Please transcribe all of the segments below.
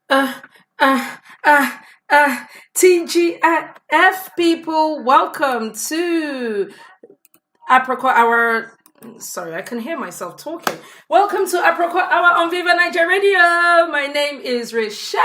uh, uh, uh, TGIF people, welcome to Aproko Hour. Sorry, I can hear myself talking. Welcome to Aproko Hour on Viva Nigeria Radio. My name is Risha,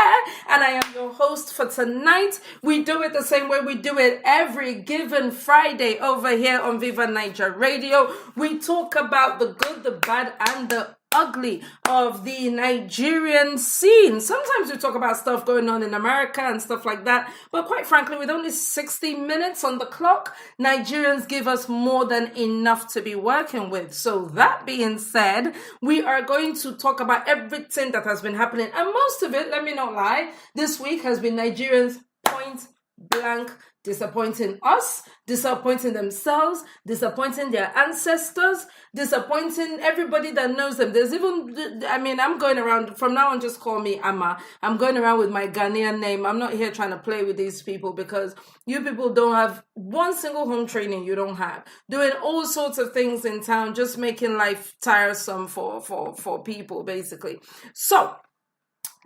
and I am your host for tonight. We do it the same way we do it every given Friday over here on Viva Nigeria Radio. We talk about the good, the bad, and the ugly of the Nigerian scene. Sometimes we talk about stuff going on in America and stuff like that, but quite frankly, with only 60 minutes on the clock, Nigerians give us more than enough to be working with. So that being said, we are going to talk about everything that has been happening, and most of it, let me not lie, this week has been Nigerians point blank disappointing us, disappointing themselves, disappointing their ancestors, disappointing everybody that knows them. There's even, I'm going around, from now on, just call me Amma. I'm going around with my Ghanaian name. I'm not here trying to play with these people because you people don't have one single home training you don't have. Doing all sorts of things in town, just making life tiresome for people, basically. So,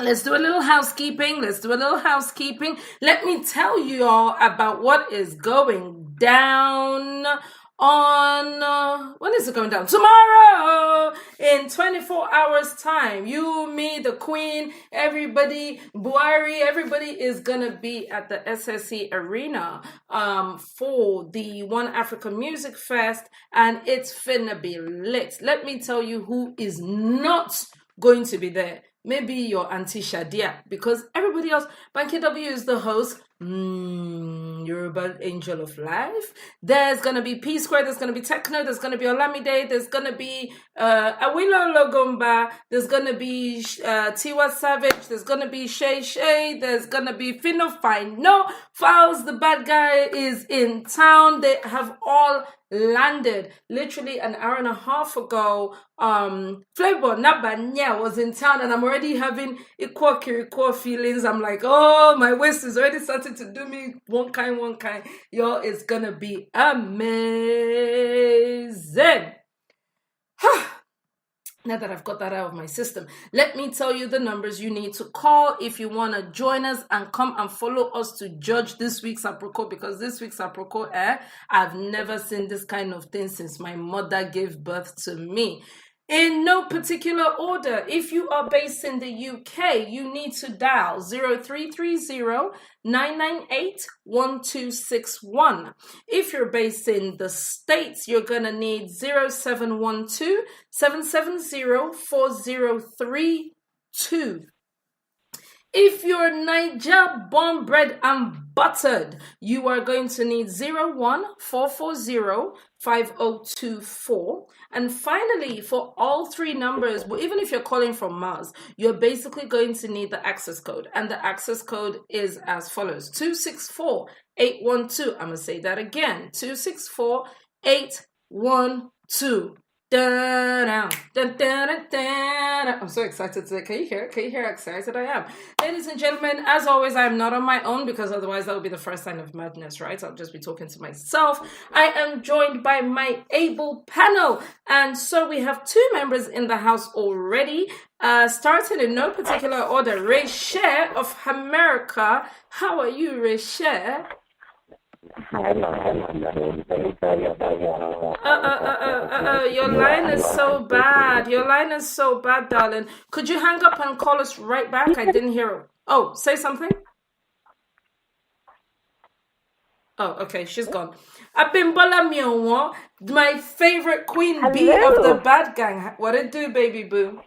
let's do a little housekeeping. Let me tell you all about what is going down on, when is it going down? Tomorrow, in 24 hours time. You, me, the Queen, everybody, Buhari, everybody is going to be at the SSC Arena for the One Africa Music Fest, and it's finna be lit. Let me tell you who is not going to be there. Maybe your Auntie Shadia, because everybody else, Banky W is the host, Yoruba Angel of Life. There's going to be P Square, there's going to be Techno, there's going to be Olamide, there's going to be Awilo Logomba, there's going to be Tiwa Savage, there's going to be Shay Shay, there's going to be Fino Fine. No, Fowls, the bad guy, is in town. They have all landed literally an hour and a half ago. Flavor Nabanya was in town, and I'm already having equal feelings. I'm like, oh, my waist is already starting to do me one kind. Yo, it's gonna be amazing. Now that I've got that out of my system, let me tell you the numbers you need to call if you want to join us and come and follow us to judge this week's Aproko, because this week's Aproko, I've never seen this kind of thing since my mother gave birth to me. In no particular order, if you are based in the UK, you need to dial 0330-998-1261. If you're based in the States, you're going to need 0712-770-4032. If you're Naija born, bred, and buttered, you are going to need 01440-5024. And finally, for all three numbers, well, even if you're calling from Mars, you're basically going to need the access code. And the access code is as follows: 264812. I'm going to say that again: 264812. I'm so excited today. Can you hear it? Can you hear how excited I am? Ladies and gentlemen, as always, I am not on my own, because otherwise that would be the first sign of madness, right? I'll just be talking to myself. I am joined by my able panel, and so we have two members in the house already. Starting in no particular order, Reshe of America. How are you, Reshe? Your line is so bad. Your line is so bad, darling. Could you hang up and call us right back? I didn't hear. Oh, say something. Oh, okay, she's gone. Abimbola Mionwo, my favorite queen bee of the bad gang. What it do, baby boo?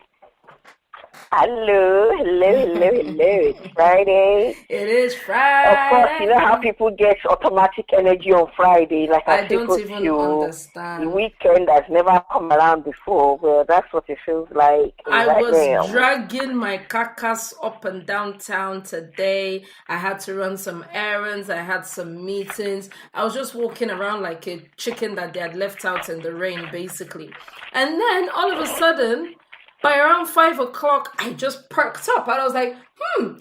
Hello. It's Friday. It is Friday. Of course, you know how people get automatic energy on Friday, like I don't even understand. The weekend has never come around before. Well, that's what it feels like. I was dragging my carcass up and down town today. I had to run some errands. I had some meetings. I was just walking around like a chicken that they had left out in the rain, basically. And then all of a sudden, by around 5 o'clock, I just perked up and I was like,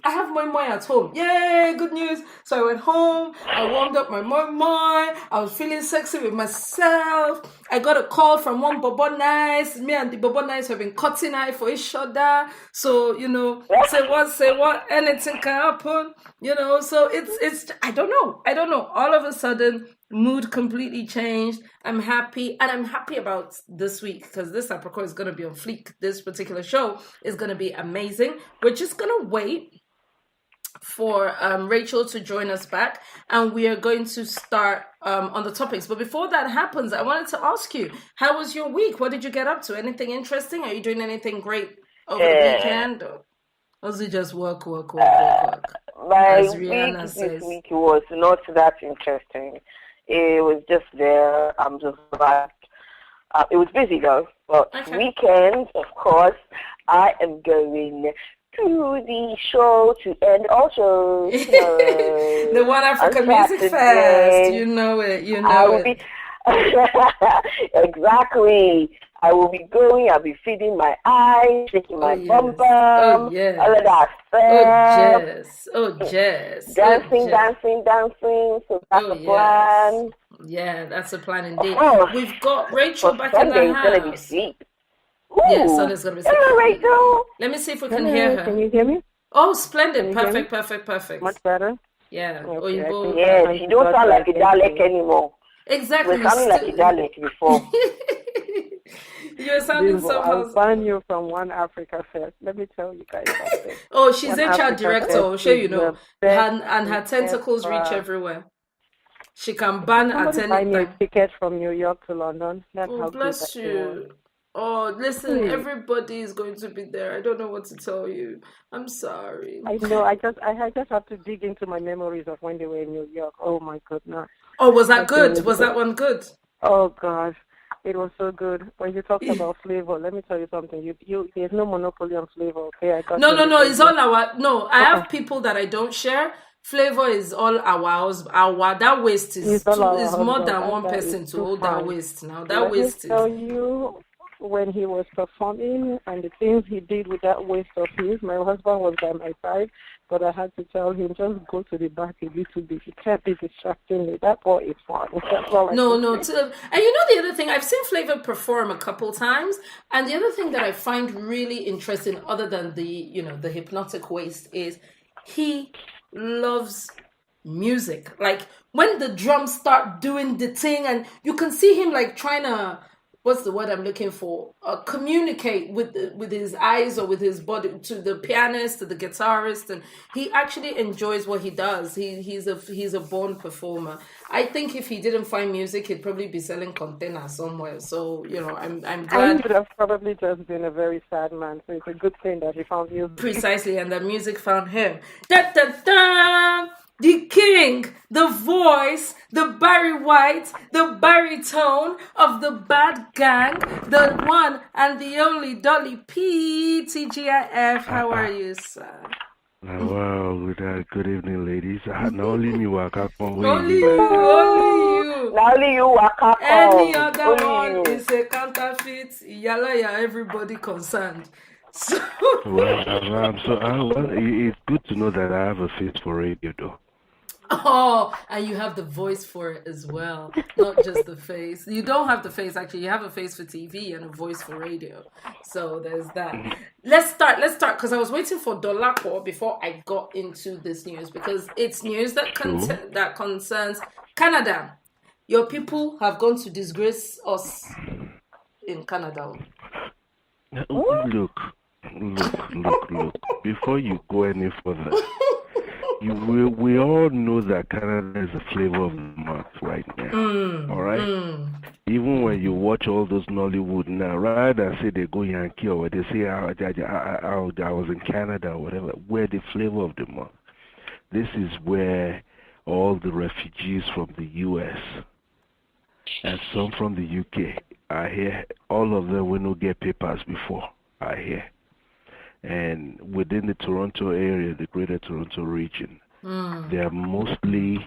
I have moi moi at home. Yay, good news. So I went home, I warmed up my moi moi, I was feeling sexy with myself. I got a call from one Bobo Nice. Me and the Bobo Nice have been cutting eye for each other. So, say what, anything can happen. So it's I don't know. All of a sudden, mood completely changed. I'm happy, and I'm happy about this week because this Aproko is going to be on fleek. This particular show is going to be amazing. We're just going to wait for Rachel to join us back, and we are going to start on the topics. But before that happens, I wanted to ask you, how was your week? What did you get up to? Anything interesting? Are you doing anything great over the weekend? Or was it just work? My week this week was not that interesting. It was just there. I'm just like, it was busy though. But weekend, of course, I am going to the show to end also the One Africa Music Fest. You know it. Exactly. I will be going. I'll be feeding my eyes, shaking my bum bum. Oh yes. All of that stuff. Oh yes. Dancing. So that's the plan. Yeah, that's the plan indeed. Oh, we've got Rachel back Sunday in the house. It's gonna be sleep. Yeah, Sunday's gonna be sleep. Hello, Rachel. Let me see if we can hear her. Can you hear me? Oh, splendid. Perfect. Much better? Yeah. Okay, Yeah, she don't sound like a Dalek anymore. Exactly. We're sounding like a Dalek before. You're sounding so I'll ban you from One Africa Fest. Let me tell you guys something. Oh, she's One HR Africa director. Fest I'm sure you is know. the best And her tentacles reach everywhere. She can ban at Somebody any buy me a time. ticket from New York to London. That's Oh, how bless good that was. you. Oh, listen, everybody is going to be there. I don't know what to tell you. I'm sorry. I know. I just have to dig into my memories of when they were in New York. Oh my goodness. Oh, was that good? Was that one good? Oh gosh, it was so good. When you talked about flavor, let me tell you something. You there's no monopoly on flavor. Okay, I got No. It's all our. No, I have people that I don't share. Flavor is all ours. Our that waste is more than one person to hold that waste now. That waste is. Let me tell you, when he was performing and the things he did with that waist of his, my husband was by my side, but I had to tell him, just go to the back a little bit. You can't be distracting me. That boy is fun. No. And the other thing, I've seen Flavor perform a couple times, and the other thing that I find really interesting, other than the hypnotic waist, is he loves music. Like when the drums start doing the thing, and you can see him like trying to, what's the word I'm looking for? Communicate with his eyes or with his body to the pianist, to the guitarist, and he actually enjoys what he does. He's a born performer. I think if he didn't find music, he'd probably be selling containers somewhere. So I'm glad. He would have probably just been a very sad man. So it's a good thing that he found music. Precisely, and the music found him. Da da da. The king, the voice, the Barry White, the baritone of the bad gang, the one and the only Dolly P. TGIF. How are you, sir? Wow, good evening, ladies. Not only me work up on Only you. Now only you walk up. Any other one is a counterfeit. Yalaya, everybody concerned. So it's good to know that I have a face for radio, though. Oh, and you have the voice for it as well, not just the face. You don't have the face, actually. You have a face for TV and a voice for radio. So there's that. Let's start, because I was waiting for Dolapo before I got into this news, because it's news that concerns Canada. Your people have gone to disgrace us in Canada. Look. Before you go any further, we all know that Canada is the flavor of the month right now. All right? Even when you watch all those Nollywood now, rather say they go Yankee or they say I was in Canada or whatever, we're the flavor of the month. This is where all the refugees from the U.S. and some from the U.K. are here. All of them will not get papers before are here. And within the Toronto area, the greater Toronto region, they are mostly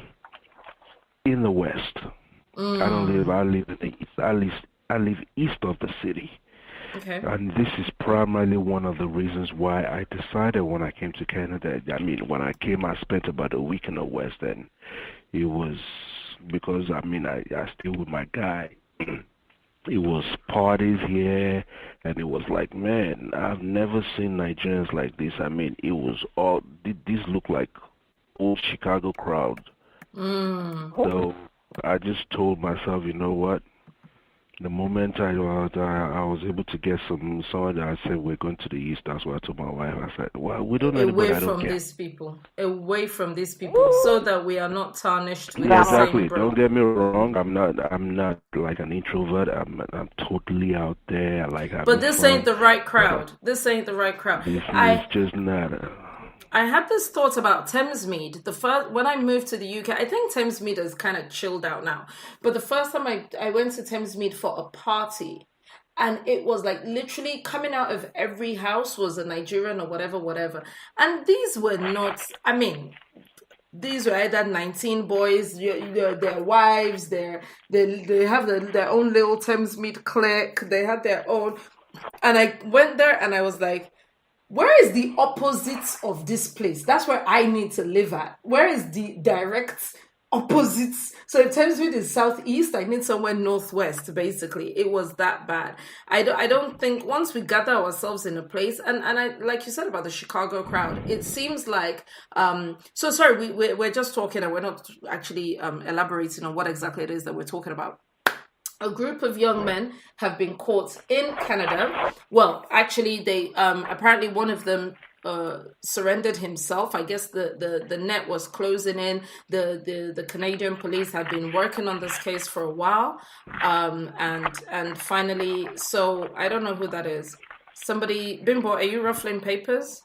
in the west. I live in the east. I live east of the city. Okay. And this is primarily one of the reasons why I decided when I came to Canada, when I came, I spent about a week in the west, and it was because, I stayed with my guy. it was parties here, and it was like, man, I've never seen Nigerians like this. I mean, it was all, these look like old Chicago crowd. So I just told myself, you know what? The moment I was able to get someone that I said we're going to the east, that's what I told my wife. I said, well, we don't know anybody. Away from these people, so that we are not tarnished with exactly. Don't get me wrong. I'm not like an introvert. I'm totally out there. But this ain't the right crowd. This ain't the right crowd. This is just not. I had this thought about Thamesmead. When I moved to the UK, I think Thamesmead is kind of chilled out now. But the first time I went to Thamesmead for a party, and it was like literally coming out of every house was a Nigerian or whatever. And these were not, I mean, these were either 19 boys, their wives, they have their own little Thamesmead clique, they had their own. And I went there and I was like, where is the opposite of this place? That's where I need to live at. Where is the direct opposite? So if Thamesmead is southeast, I need somewhere northwest, basically. It was that bad. I don't think once we gather ourselves in a place, and I, like you said about the Chicago crowd, it seems like, so sorry, we're just talking and we're not actually elaborating on what exactly it is that we're talking about. A group of young men have been caught in Canada. Well, actually, they apparently one of them surrendered himself. I guess the net was closing in. The Canadian police had been working on this case for a while, and finally, so I don't know who that is. Somebody, Bimbo, are you ruffling papers?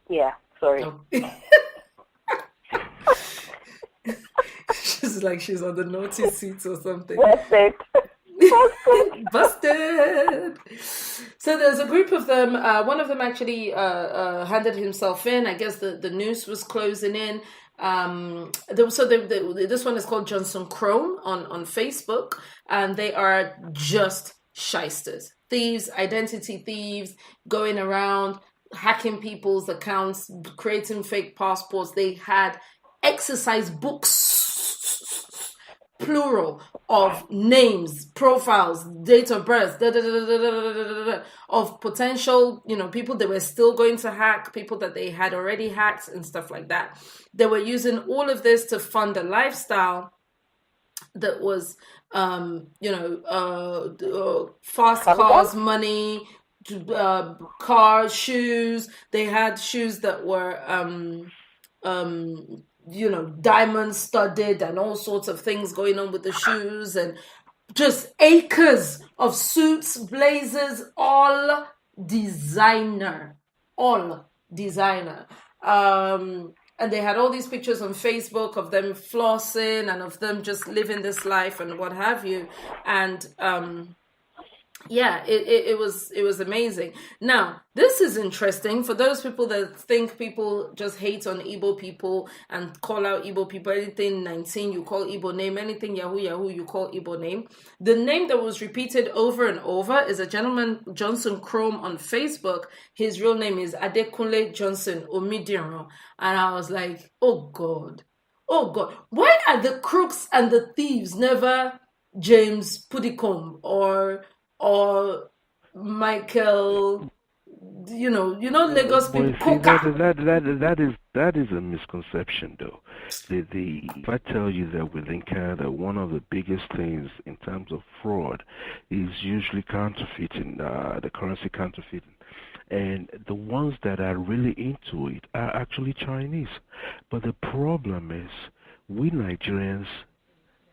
Yeah, sorry. Oh. She's like she's on the naughty seats or something. Busted. So there's a group of them. One of them actually handed himself in. I guess the noose was closing in. This one is called Johnson Chrome on Facebook, and they are just shysters, thieves, identity thieves, going around hacking people's accounts, creating fake passports. They had exercise books, plural, of names, profiles, date of birth, of potential, people they were still going to hack, people that they had already hacked and stuff like that. They were using all of this to fund a lifestyle that was, fast cars, money, cars, shoes. They had shoes that were, diamond studded and all sorts of things going on with the shoes, and just acres of suits, blazers, all designer. And they had all these pictures on Facebook of them flossing and of them just living this life and what have you. And it was amazing. Now, this is interesting for those people that think people just hate on Igbo people and call out Igbo people. Anything 19, you call Igbo name. Anything Yahoo, you call Igbo name. The name that was repeated over and over is a gentleman, Johnson Chrome, on Facebook. His real name is Adekunle Johnson Omidiran. And I was like, oh God. Why are the crooks and the thieves never James Puddicombe or Michael, Lagos people. That is a misconception, though. If I tell you that within Canada, one of the biggest things in terms of fraud is usually counterfeiting, the currency counterfeiting. And the ones that are really into it are actually Chinese. But the problem is, we Nigerians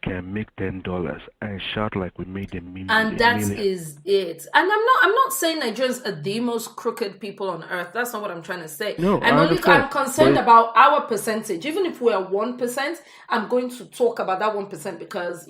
can make $10 and shout like we made a million. And that is it. And I'm not saying Nigerians are the most crooked people on earth. That's not what I'm trying to say. No, I'm concerned about our percentage. Even if we are 1%, I'm going to talk about that 1% because,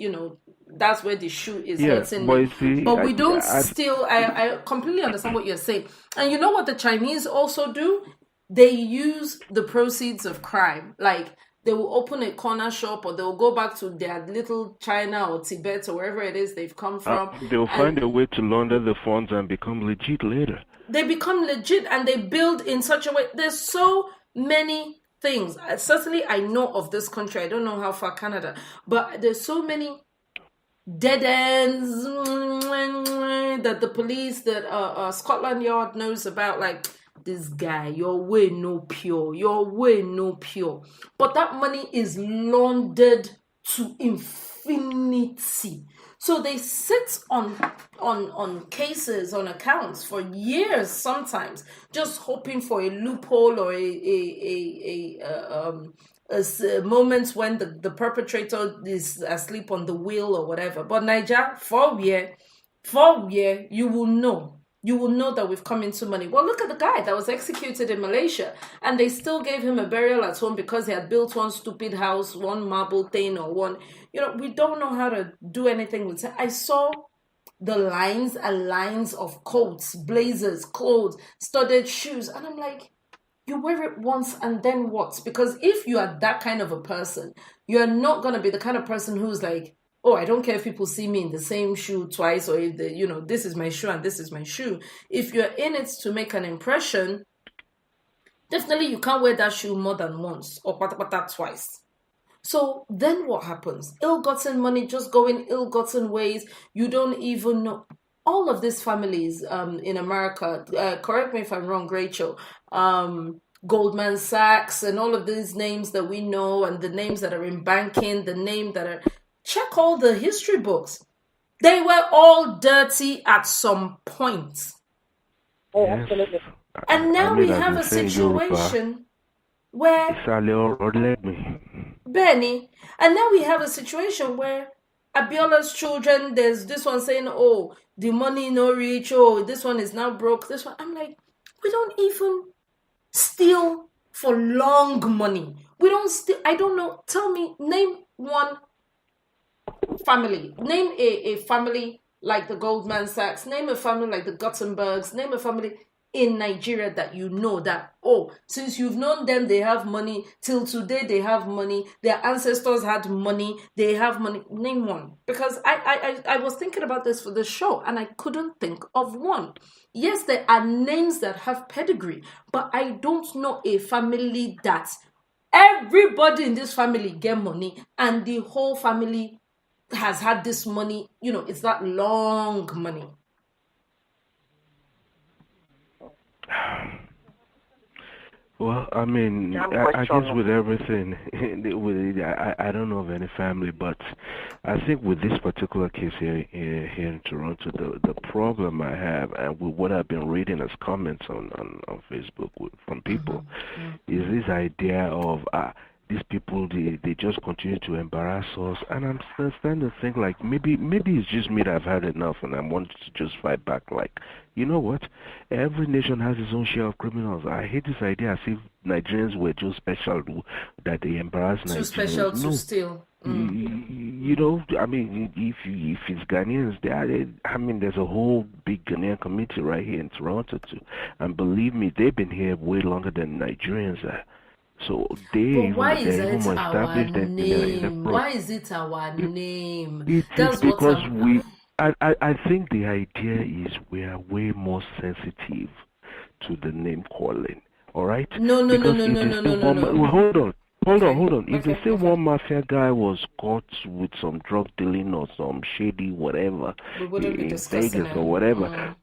that's where the shoe is hitting me. But we don't steal. I completely understand what you're saying. And you know what the Chinese also do? They use the proceeds of crime. Like, they will open a corner shop, or they'll go back to their little China or Tibet or wherever it is they've come from. They'll find a way to launder the funds and become legit later. They become legit and they build in such a way. There's so many things. Certainly, I know of this country. I don't know how far Canada, but there's so many dead ends that the police, that Scotland Yard knows about, like, this guy, your way no pure, but that money is laundered to infinity. So they sit on cases, on accounts for years, sometimes just hoping for a loophole or moments when the perpetrator is asleep on the wheel or whatever. But Naija, for year, you will know that we've come into money. Well, look at the guy that was executed in Malaysia, and they still gave him a burial at home because he had built one stupid house, one marble thing, or one, we don't know how to do anything with it. I saw the lines and lines of coats, blazers, clothes, studded shoes, and I'm like, you wear it once and then what? Because if you are that kind of a person, you're not going to be the kind of person who's like, oh, I don't care if people see me in the same shoe twice, or if this is my shoe and this is my shoe. If you're in it to make an impression, definitely you can't wear that shoe more than once or twice. So then what happens? Ill-gotten money just go in ill-gotten ways. You don't even know. All of these families in America, correct me if I'm wrong, Rachel, Goldman Sachs and all of these names that we know, and the names that are in banking, check all the history books. They were all dirty at some point. Oh, absolutely. And now we have a situation where Benny, and now we have a situation where Abiola's children, there's this one saying, oh, the money no reach, oh, this one is now broke, this one. I'm like, we don't even steal for long money. We don't steal. I don't know. Tell me, name one family. Name a family like the Goldman Sachs. Name a family like the Gothenburgs. Name a family in Nigeria that you know that, oh, since you've known them, they have money. Till today, they have money. Their ancestors had money. They have money. Name one. Because I was thinking about this for the show, and I couldn't think of one. Yes, there are names that have pedigree, but I don't know a family that everybody in this family get money, and the whole family has had this money. It's that long money. Well, I mean, I guess with everything, I don't know of any family, but I think with this particular case here in Toronto, the problem I have, and with what I've been reading as comments on Facebook from people, is this idea of these people, they just continue to embarrass us, and I'm starting to think like maybe it's just me that I've had enough, and I want to just fight back. Like, you know what? Every nation has its own share of criminals. I hate this idea as if Nigerians were just special, that they embarrass Nigerians. Too special to steal. I mean, if it's Ghanaians, there's a whole big Ghanaian community right here in Toronto too, and believe me, they've been here way longer than Nigerians are. So why is it our name? Why is it our name? It's because I think the idea is we are way more sensitive to the name calling. All right? No. Hold on. If they say one mafia guy was caught with some drug dealing or some shady whatever in Vegas or whatever,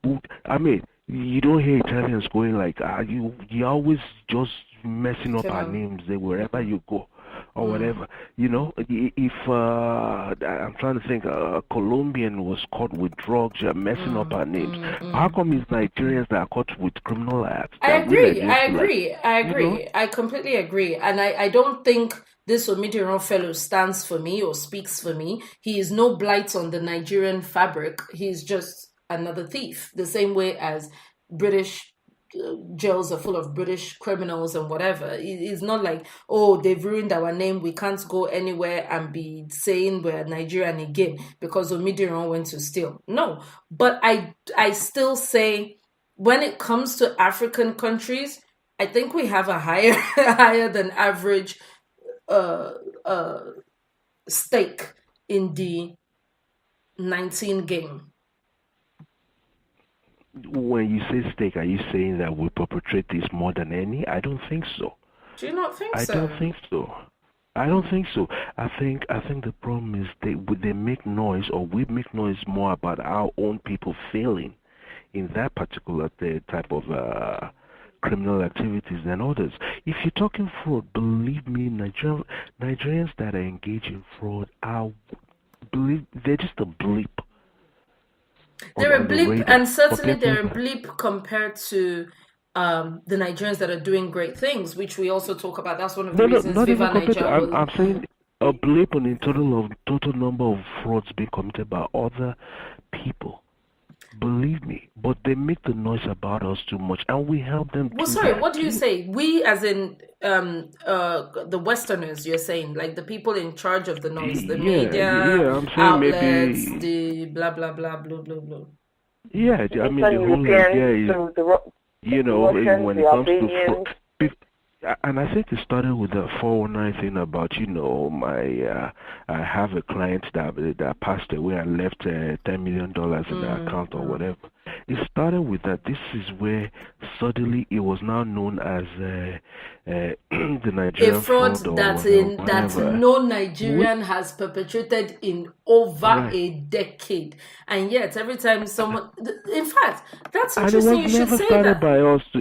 I mean, you don't hear Italians going like, you always just messing up our names wherever you go or whatever. If I'm trying to think, a Colombian was caught with drugs, you're messing up our names. How come it's Nigerians that are caught with criminal acts? I agree. I completely agree. And I don't think this Meiran fellow stands for me or speaks for me. He is no blight on the Nigerian fabric. He's just another thief, the same way as British jails are full of British criminals and whatever. It's not like, oh, they've ruined our name, we can't go anywhere and be saying we're Nigerian again because Meiran went to steal. No, but I still say when it comes to African countries, I think we have a higher than average stake in the 19 game. When you say stake, are you saying that we perpetrate this more than any? I don't think so. Do you not think so? I don't think so. I don't think so. I think the problem is they make noise, or we make noise more about our own people failing in that particular type of criminal activities than others. If you're talking fraud, believe me, Nigerians that are engaged in fraud they're just a blip. They're a blip, and certainly they're a blip compared to the Nigerians that are doing great things, which we also talk about. That's one of the reasons Viva Naija. I'm saying a blip on the total number of frauds being committed by other people. Believe me, but they make the noise about us too much, and we help them. Well, sorry, what do you say? We, as in the Westerners, you're saying, like the people in charge of the noise, the media, I'm saying outlets, maybe the blah blah blah blah blah blah. Yeah, I mean the whole idea is, when it comes to and I think it started with the 419 thing about, I have a client that passed away and left $10 million in the account or whatever. It started with that. This is where suddenly it was now known as the Nigerian fraud that no Nigerian has perpetrated in over a decade, and yet every time someone, in fact, that's interesting. You should say that.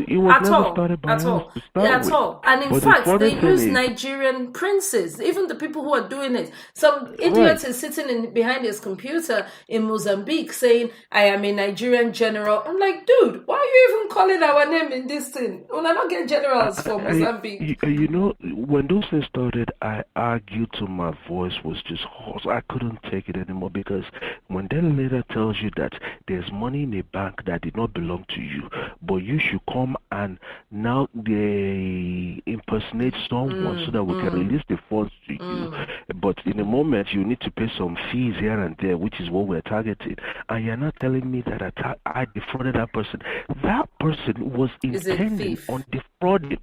It was never started by us to start with. And in fact, they use Nigerian princes, even the people who are doing it. Some idiot is sitting behind his computer in Mozambique saying, "I am a Nigerian general." I'm like, dude, why are you even calling our name in this thing? When I don't get generals from Mozambique. When those things started, I argued till my voice was just hoarse. I couldn't take it anymore, because when that letter tells you that there's money in a bank that did not belong to you, but you should come and now they impersonate someone so that we can release the funds to you. But in a moment, you need to pay some fees here and there, which is what we're targeting. And you're not telling me that I defrauded that person. That person was intending on defrauding.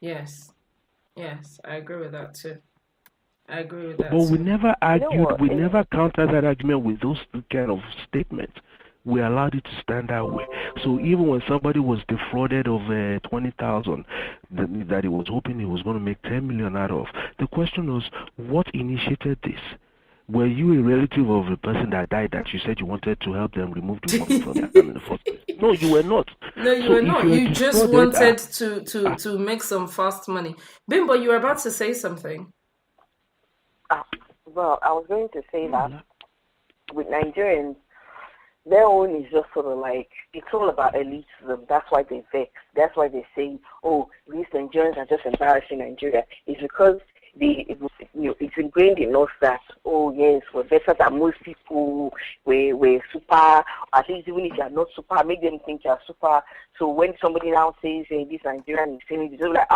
Yes, I agree with that too. But we never argued, we never countered that argument with those kind of statements. We allowed it to stand that way. So even when somebody was defrauded of 20,000 that he was hoping he was going to make 10 million out of, the question was, what initiated this? Were you a relative of a person that died that you said you wanted to help them remove the money from their account in the first place? No, you were not. No, you were not. You just wanted to make some fast money. Bimbo, you were about to say something. Well, I was going to say that with Nigerians, their own is just sort of like, it's all about elitism. That's why they vex. That's why they say, oh, these Nigerians are just embarrassing Nigeria. It's because it's ingrained in us that, oh yes, we're better than most people, we're super, at least even if you're not super, make them think you're super. So when somebody now says, hey, this Nigerian is saying this, they're like,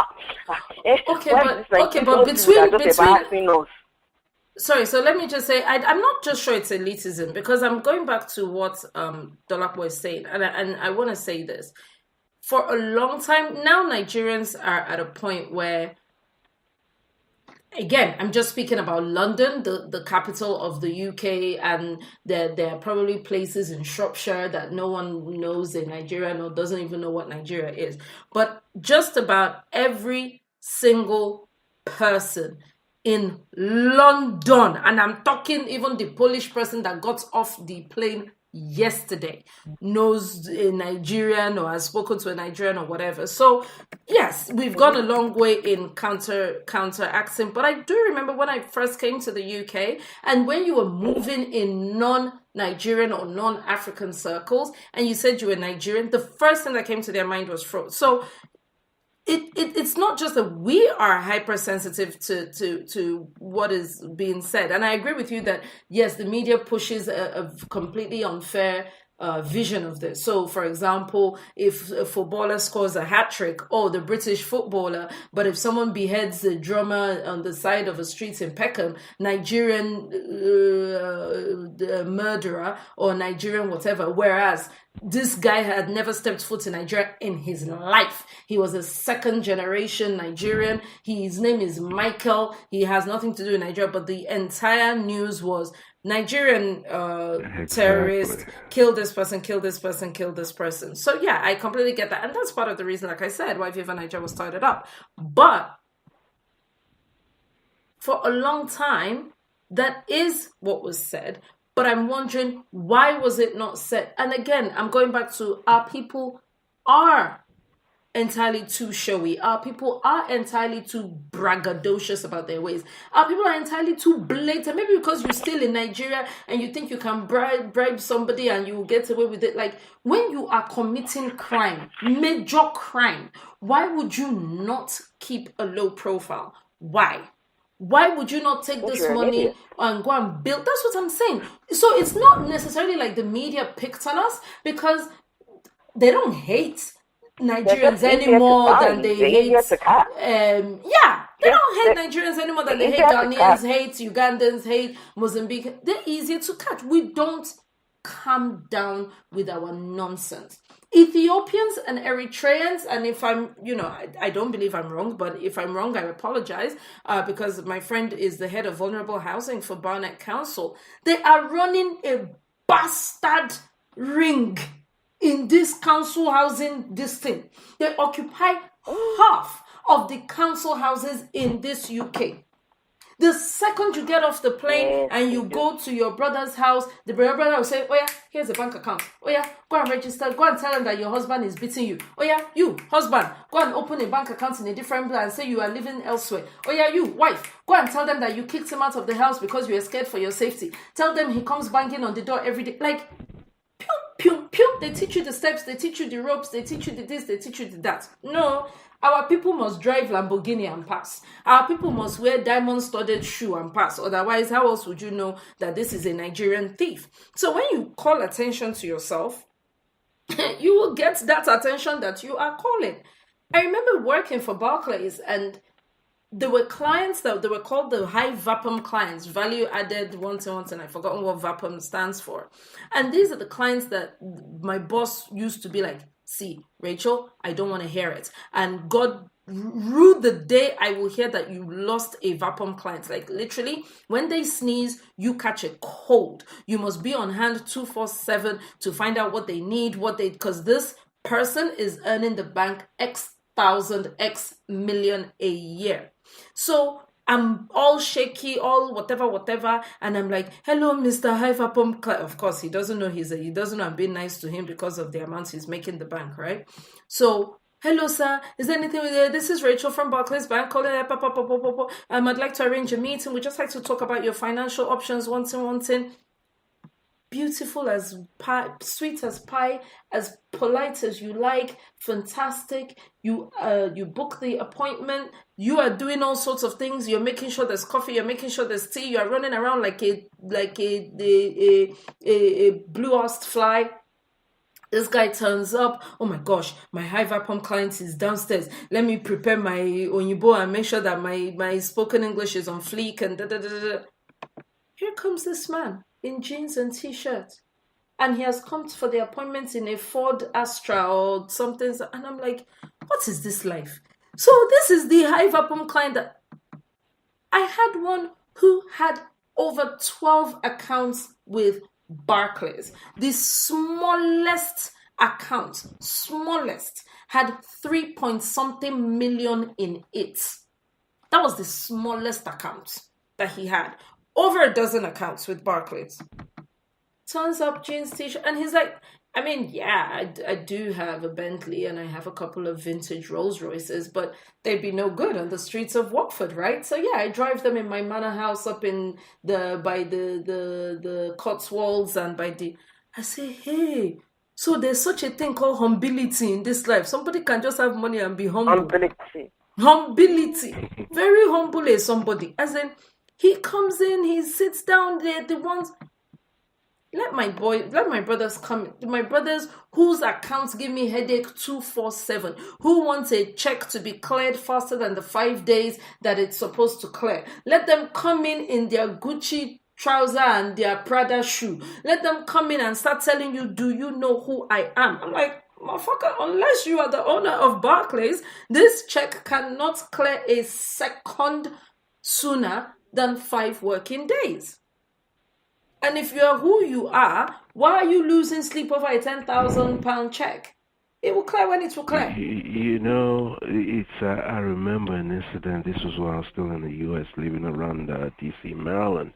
but between sorry, so let me just say, I'm not just sure it's elitism, because I'm going back to what Dolapo was saying, and I want to say this. For a long time, now Nigerians are at a point where, again, I'm just speaking about London, the capital of the UK, and there are probably places in Shropshire that no one knows in Nigeria or doesn't even know what Nigeria is. But just about every single person in London, and I'm talking even the Polish person that got off the plane yesterday, knows a Nigerian or has spoken to a Nigerian or whatever. So yes, we've gone a long way in counteracting, but I do remember when I first came to the UK, and when you were moving in non-Nigerian or non-African circles and you said you were Nigerian, the first thing that came to their mind was fraud. So it's not just that we are hypersensitive to what is being said. And I agree with you that, yes, the media pushes a completely unfair vision of this. So, for example, if a footballer scores a hat-trick, the British footballer, but if someone beheads the drummer on the side of a street in Peckham, Nigerian murderer or Nigerian whatever, whereas this guy had never stepped foot in Nigeria in his life. He was a second-generation Nigerian. His name is Michael. He has nothing to do with Nigeria, but the entire news was Nigerian terrorist, kill this person, kill this person, kill this person. So yeah, I completely get that. And that's part of the reason, like I said, why Viva Nigeria was started up. But for a long time, that is what was said. But I'm wondering, why was it not said? And again, I'm going back to our people are entirely too showy. Our people are entirely too braggadocious about their ways. Our people are entirely too blatant. Maybe because you're still in Nigeria and you think you can bribe somebody and you will get away with it. Like, when you are committing crime, major crime, why would you not keep a low profile? Why? Why would you not take this money and go and build? That's what I'm saying. So it's not necessarily like the media picked on us, because they don't hate Nigerians anymore than they hate. They don't hate Nigerians anymore than they hate Ghanaians, hate Ugandans, hate Mozambique. They're easier to catch. We don't calm down with our nonsense. Ethiopians and Eritreans, and if I'm, I don't believe I'm wrong, but if I'm wrong, I apologize, because my friend is the head of vulnerable housing for Barnet Council. They are running a bastard ring in this council housing, this thing. They occupy half of the council houses in this UK. The second you get off the plane and you go to your brother's house, the brother will say, oh yeah, here's a bank account. Oh yeah, go and register. Go and tell them that your husband is beating you. Oh yeah, you, husband, go and open a bank account in a different place and say you are living elsewhere. Oh yeah, you, wife, go and tell them that you kicked him out of the house because you are scared for your safety. Tell them he comes banging on the door every day. Like, pew, pew. They teach you the steps, they teach you the ropes, they teach you the this, they teach you the that. No. Our people must drive Lamborghini and pass. Our people must wear diamond-studded shoe and pass. Otherwise, how else would you know that this is a Nigerian thief? So when you call attention to yourself, you will get that attention that you are calling. I remember working for Barclays, and there were clients that they were called the high VAPM clients, value added one, and I've forgotten what VAPM stands for. And these are the clients that my boss used to be like, see, Rachel, I don't want to hear it. And God rue the day I will hear that you lost a VAPM client. Like, literally, when they sneeze, you catch a cold. You must be on hand 24/7 to find out what they need, because this person is earning the bank X thousand, X million a year. So I'm all shaky, all whatever, and I'm like, hello, Mr. High VAPM client. Of course, he doesn't know he doesn't know I'm being nice to him because of the amount he's making the bank, right? So, hello, sir. Is there anything with you? This is Rachel from Barclays Bank calling. I'd like to arrange a meeting. We'd just like to talk about your financial options. One thing. Beautiful as pie, sweet as pie, as polite as you like, fantastic. You book the appointment. You are doing all sorts of things. You're making sure there's coffee. You're making sure there's tea. You are running around like a blue-arsed fly. This guy turns up. Oh my gosh, my high VAPM client is downstairs. Let me prepare my Onyibo and make sure that my spoken English is on fleek and Here comes this man in jeans and t-shirt, and he has come for the appointment in a Ford Astra or something, and I'm like, what is this life? So this is the high VAPM client that I had, one who had over 12 accounts with Barclays. The smallest account, had 3-point-something million in it. That was the smallest account that he had. Over a dozen accounts with Barclays. Turns up, jeans, t-shirt, and he's like, I mean, yeah, I do have a Bentley and I have a couple of vintage Rolls Royces, but they'd be no good on the streets of Watford, right? So yeah, I drive them in my manor house up in by the Cotswolds and I say, hey, so there's such a thing called humility in this life. Somebody can just have money and be humble. Humility. Very humble as somebody. As in, he comes in, he sits down there, the ones... Let my brothers come. My brothers whose accounts give me headache 24/7. Who wants a check to be cleared faster than the 5 days that it's supposed to clear? Let them come in their Gucci trouser and their Prada shoe. Let them come in and start telling you, do you know who I am? I'm like, motherfucker, unless you are the owner of Barclays, this check cannot clear a second sooner than 5 working days. And if you are who you are, why are you losing sleep over a £10,000 check? It will clear when it will clear. You know, it's I remember an incident. This was when I was still in the U.S., living around D.C., Maryland.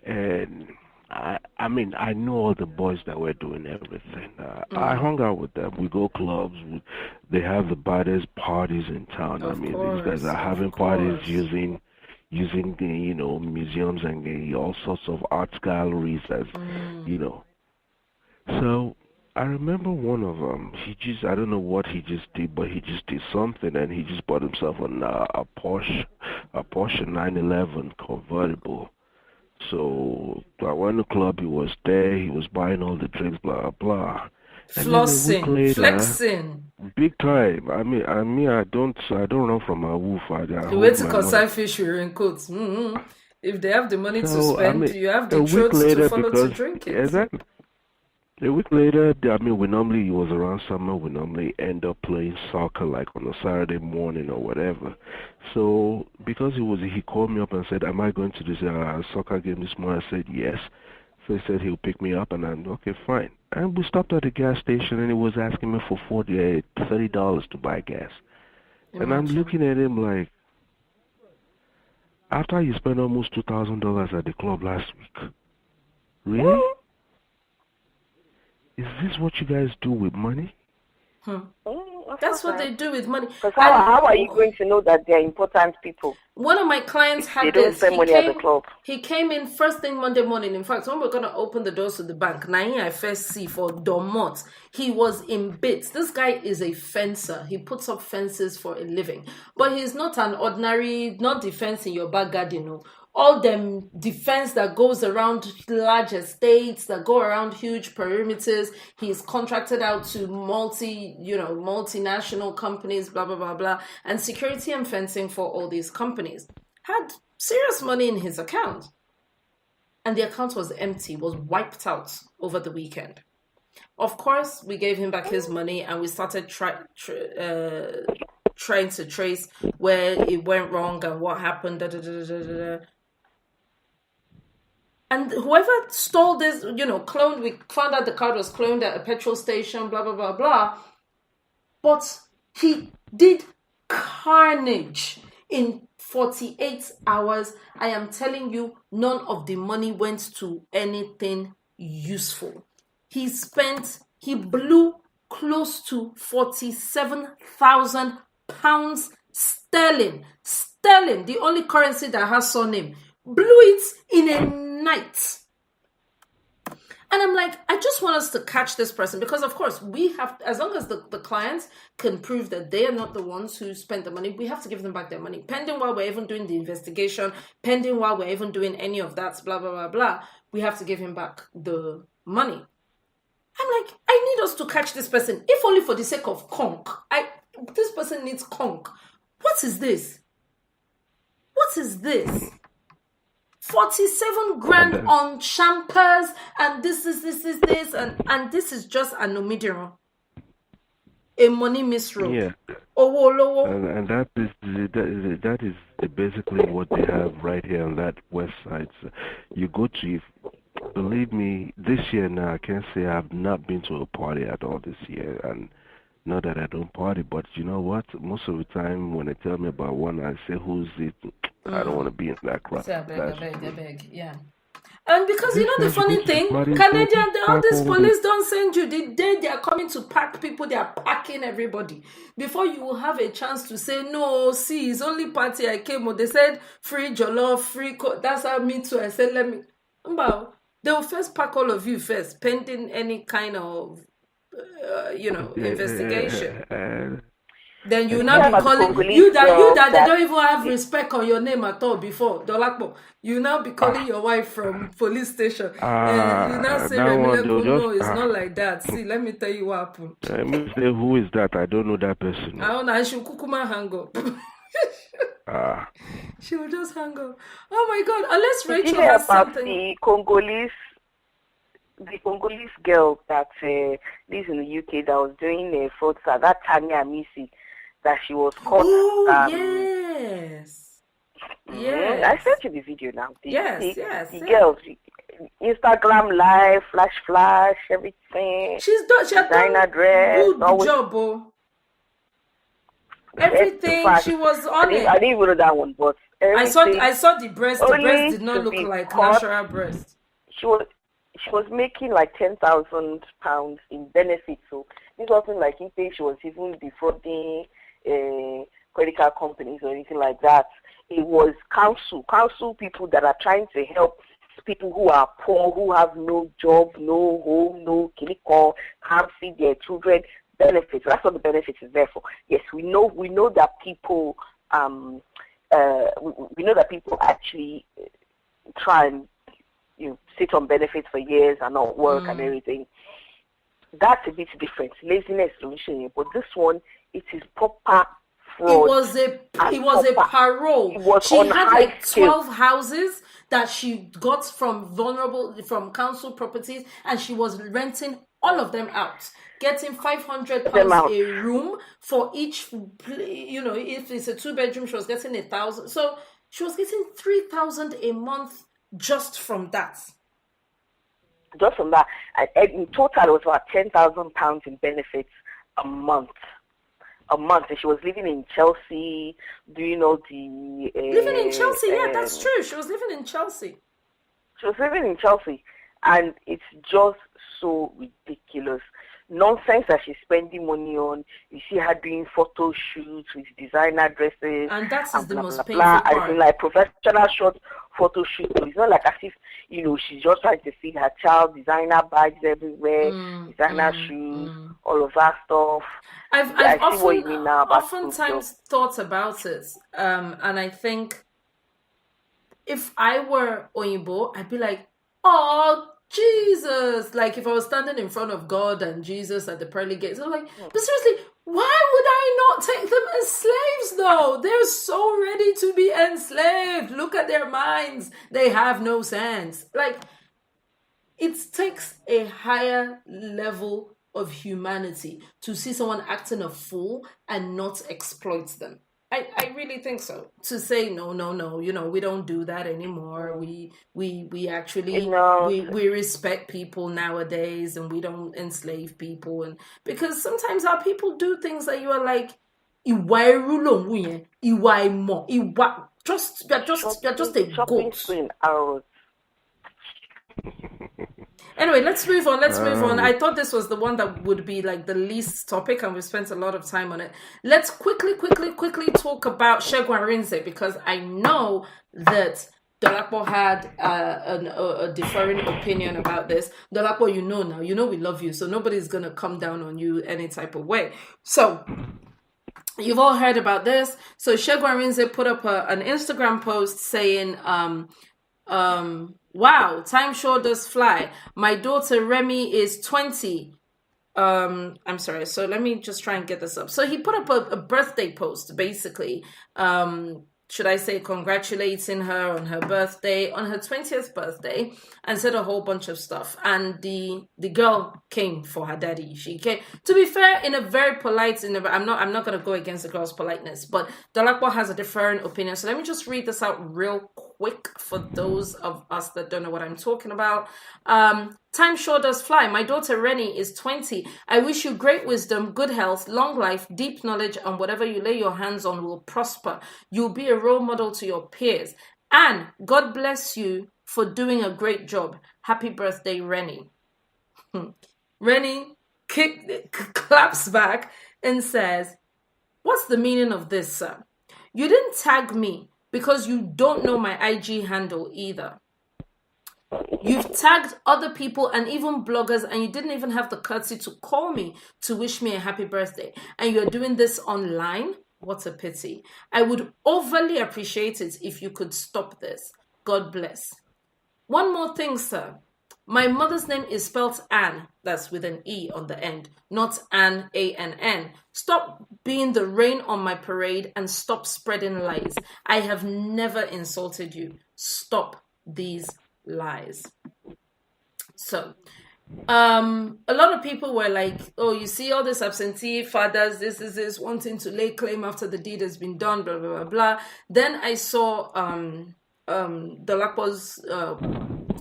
And I mean, I know all the boys that were doing everything. I hung out with them. We go clubs. They have the baddest parties in town. These guys are having parties using the museums and all sorts of art galleries as So I remember one of them. I don't know what he just did, but he just did something, and he just bought himself a Porsche 911 convertible. So I went to the club. He was there. He was buying all the drinks, blah blah. Flossing, flexing, big time. I don't run from my wolf. The way to consign fish with raincoats. If they have the money to spend, you have the throat to follow to drink it. Exactly. A week later, it was around summer, we normally end up playing soccer like on a Saturday morning or whatever. So because he called me up and said, am I going to this soccer game this morning? I said, yes. So he said he'll pick me up, and I'm okay, fine. And we stopped at the gas station, and he was asking me for $30 to buy gas. And I'm looking at him like, after you spent almost $2,000 at the club last week, really? Is this what you guys do with money? That's what they do with money. Because how are you going to know that they're important people? One of my clients had they don't spend money at the club. He came in first thing Monday morning. In fact, when we're going to open the doors to the bank, I first see for Domot. He was in bits. This guy is a fencer. He puts up fences for a living. But he's not an ordinary, not defense in your back garden, all them defense that goes around large estates, that go around huge perimeters. He's contracted out to multinational companies, blah, blah, blah, blah, and security and fencing for all these companies. Had serious money in his account. And the account was empty, was wiped out over the weekend. Of course, we gave him back his money, and we started trying to trace where it went wrong and what happened, And whoever stole this, cloned, we found out the card was cloned at a petrol station, blah, blah, blah, blah. But he did carnage in 48 hours. I am telling you, none of the money went to anything useful. He blew close to 47,000 pounds sterling. Sterling, the only currency that has surname. Blew it in a night. And I'm like, I just want us to catch this person, because of course we have, as long as the clients can prove that they are not the ones who spent the money, we have to give them back their money, pending while we're even doing the investigation, pending while we're even doing any of that, blah, blah, blah, blah. We have to give him back the money. I'm like, I need us to catch this person, if only for the sake of conk. This person needs conk. What is this? What is this? 47 grand on champers, and this, and this is just an omidiron. A money misroad. Yeah. And that is basically what they have right here on that website. So you go to, believe me, this year now, I can't say I've not been to a party at all this year, and not that I don't party, but you know what? Most of the time when they tell me about one, I say, who's it? I don't want to be in that crowd. I beg, yeah. And because the funny thing, Canadian, all these police don't send you. The day they are coming to pack people, they are packing everybody. Before you will have a chance to say, no, see, it's only party I came with. They said free jollof, free that's how me too. I said, let me. They will first pack all of you first, pending any kind of, investigation. Then you now be calling you that they don't even have respect on your name at all before. Dolakbo, you now be calling your wife from police station. And you now say, no, it's not like that. See, let me tell you what happened. Who is that? I don't know that person. I don't know. I should kukuma hang up. She will just hang up. Oh my God! Unless Rachel has something. The Congolese girl that lives in the UK that was doing the fraud, that Tanya Misi, that she was caught. Oh, yes. Yes. I sent you the video now. Yes. The girls, Instagram live, flash, everything. She has done dress, good job. Everything, she was on it. I didn't even know that one, but I saw the breast. The breast did not look like natural breast. She was making like £10,000 in benefits. So this wasn't like if she was even defrauding credit card companies or anything like that. It was council people that are trying to help people who are poor, who have no job, no home, no clinical, can't feed their children. Benefits. That's what the benefits is there for. Yes, we know that people we know that people actually try and sit on benefits for years and not work and everything. That's a bit different. Laziness solution, but this one, it is proper fraud. It was a parole. She had like 12 houses that she got from council properties, and she was renting all of them out, getting £500 a room for each. If it's a 2-bedroom, she was getting 1,000. So she was getting 3,000 a month just from that. Just from that, and in total, it was about £10,000 in benefits a month. And she was living in Chelsea. Do you know the living in Chelsea? Yeah, that's true. She was living in Chelsea. And it's just so ridiculous. Nonsense that she's spending money on. You see her doing photo shoots with designer dresses. And that's the most painful part. And like professional short photo shoots. So it's not like as if, she's just trying to feed her child, designer bags everywhere, designer shoes, all of that stuff. I've oftentimes thought about it. And I think if I were Oyinbo, I'd be like, oh, Jesus. Like if I was standing in front of God and Jesus at the pearly gates, I'm like, but seriously, why would I not take them as slaves though? They're so ready to be enslaved. Look at their minds. They have no sense. Like, it takes a higher level of humanity to see someone acting a fool and not exploit them. I really think so. To say no, we don't do that anymore. We actually we respect people nowadays, and we don't enslave people. And because sometimes our people do things that you are like, you're just a goat. Anyway, let's move on. I thought this was the one that would be like the least topic, and we spent a lot of time on it. Let's quickly talk about Segun Arinze, because I know that Dolapo had a differing opinion about this. Dolapo, now. We love you, so nobody's going to come down on you any type of way. So, you've all heard about this. So, Segun Arinze put up an Instagram post saying, wow, time sure does fly. My daughter Remy is 20. I'm sorry. So let me just try and get this up. So he put up a birthday post, basically. Should I say congratulating her on her birthday, on her 20th birthday, and said a whole bunch of stuff. And the girl came for her daddy. She came, to be fair, in a very polite, I'm not going to go against the girl's politeness, but Dolapo has a different opinion. So let me just read this out real quick for those of us that don't know what I'm talking about. Time sure does fly. My daughter Rennie is 20. I wish you great wisdom, good health, long life, deep knowledge, and whatever you lay your hands on will prosper. You'll be a role model to your peers. And God bless you for doing a great job. Happy birthday, Rennie. Rennie claps back and says, what's the meaning of this, sir? You didn't tag me because you don't know my IG handle either. You've tagged other people and even bloggers, and you didn't even have the courtesy to call me to wish me a happy birthday. And you're doing this online? What a pity. I would overly appreciate it if you could stop this. God bless. One more thing, sir. My mother's name is spelt Ann, that's with an E on the end, not Ann, A-N-N. Stop being the rain on my parade and stop spreading lies. I have never insulted you. Stop these lies. So, a lot of people were like, oh, you see all this absentee fathers, this, wanting to lay claim after the deed has been done, blah, blah, blah, blah. Then I saw Dolapo's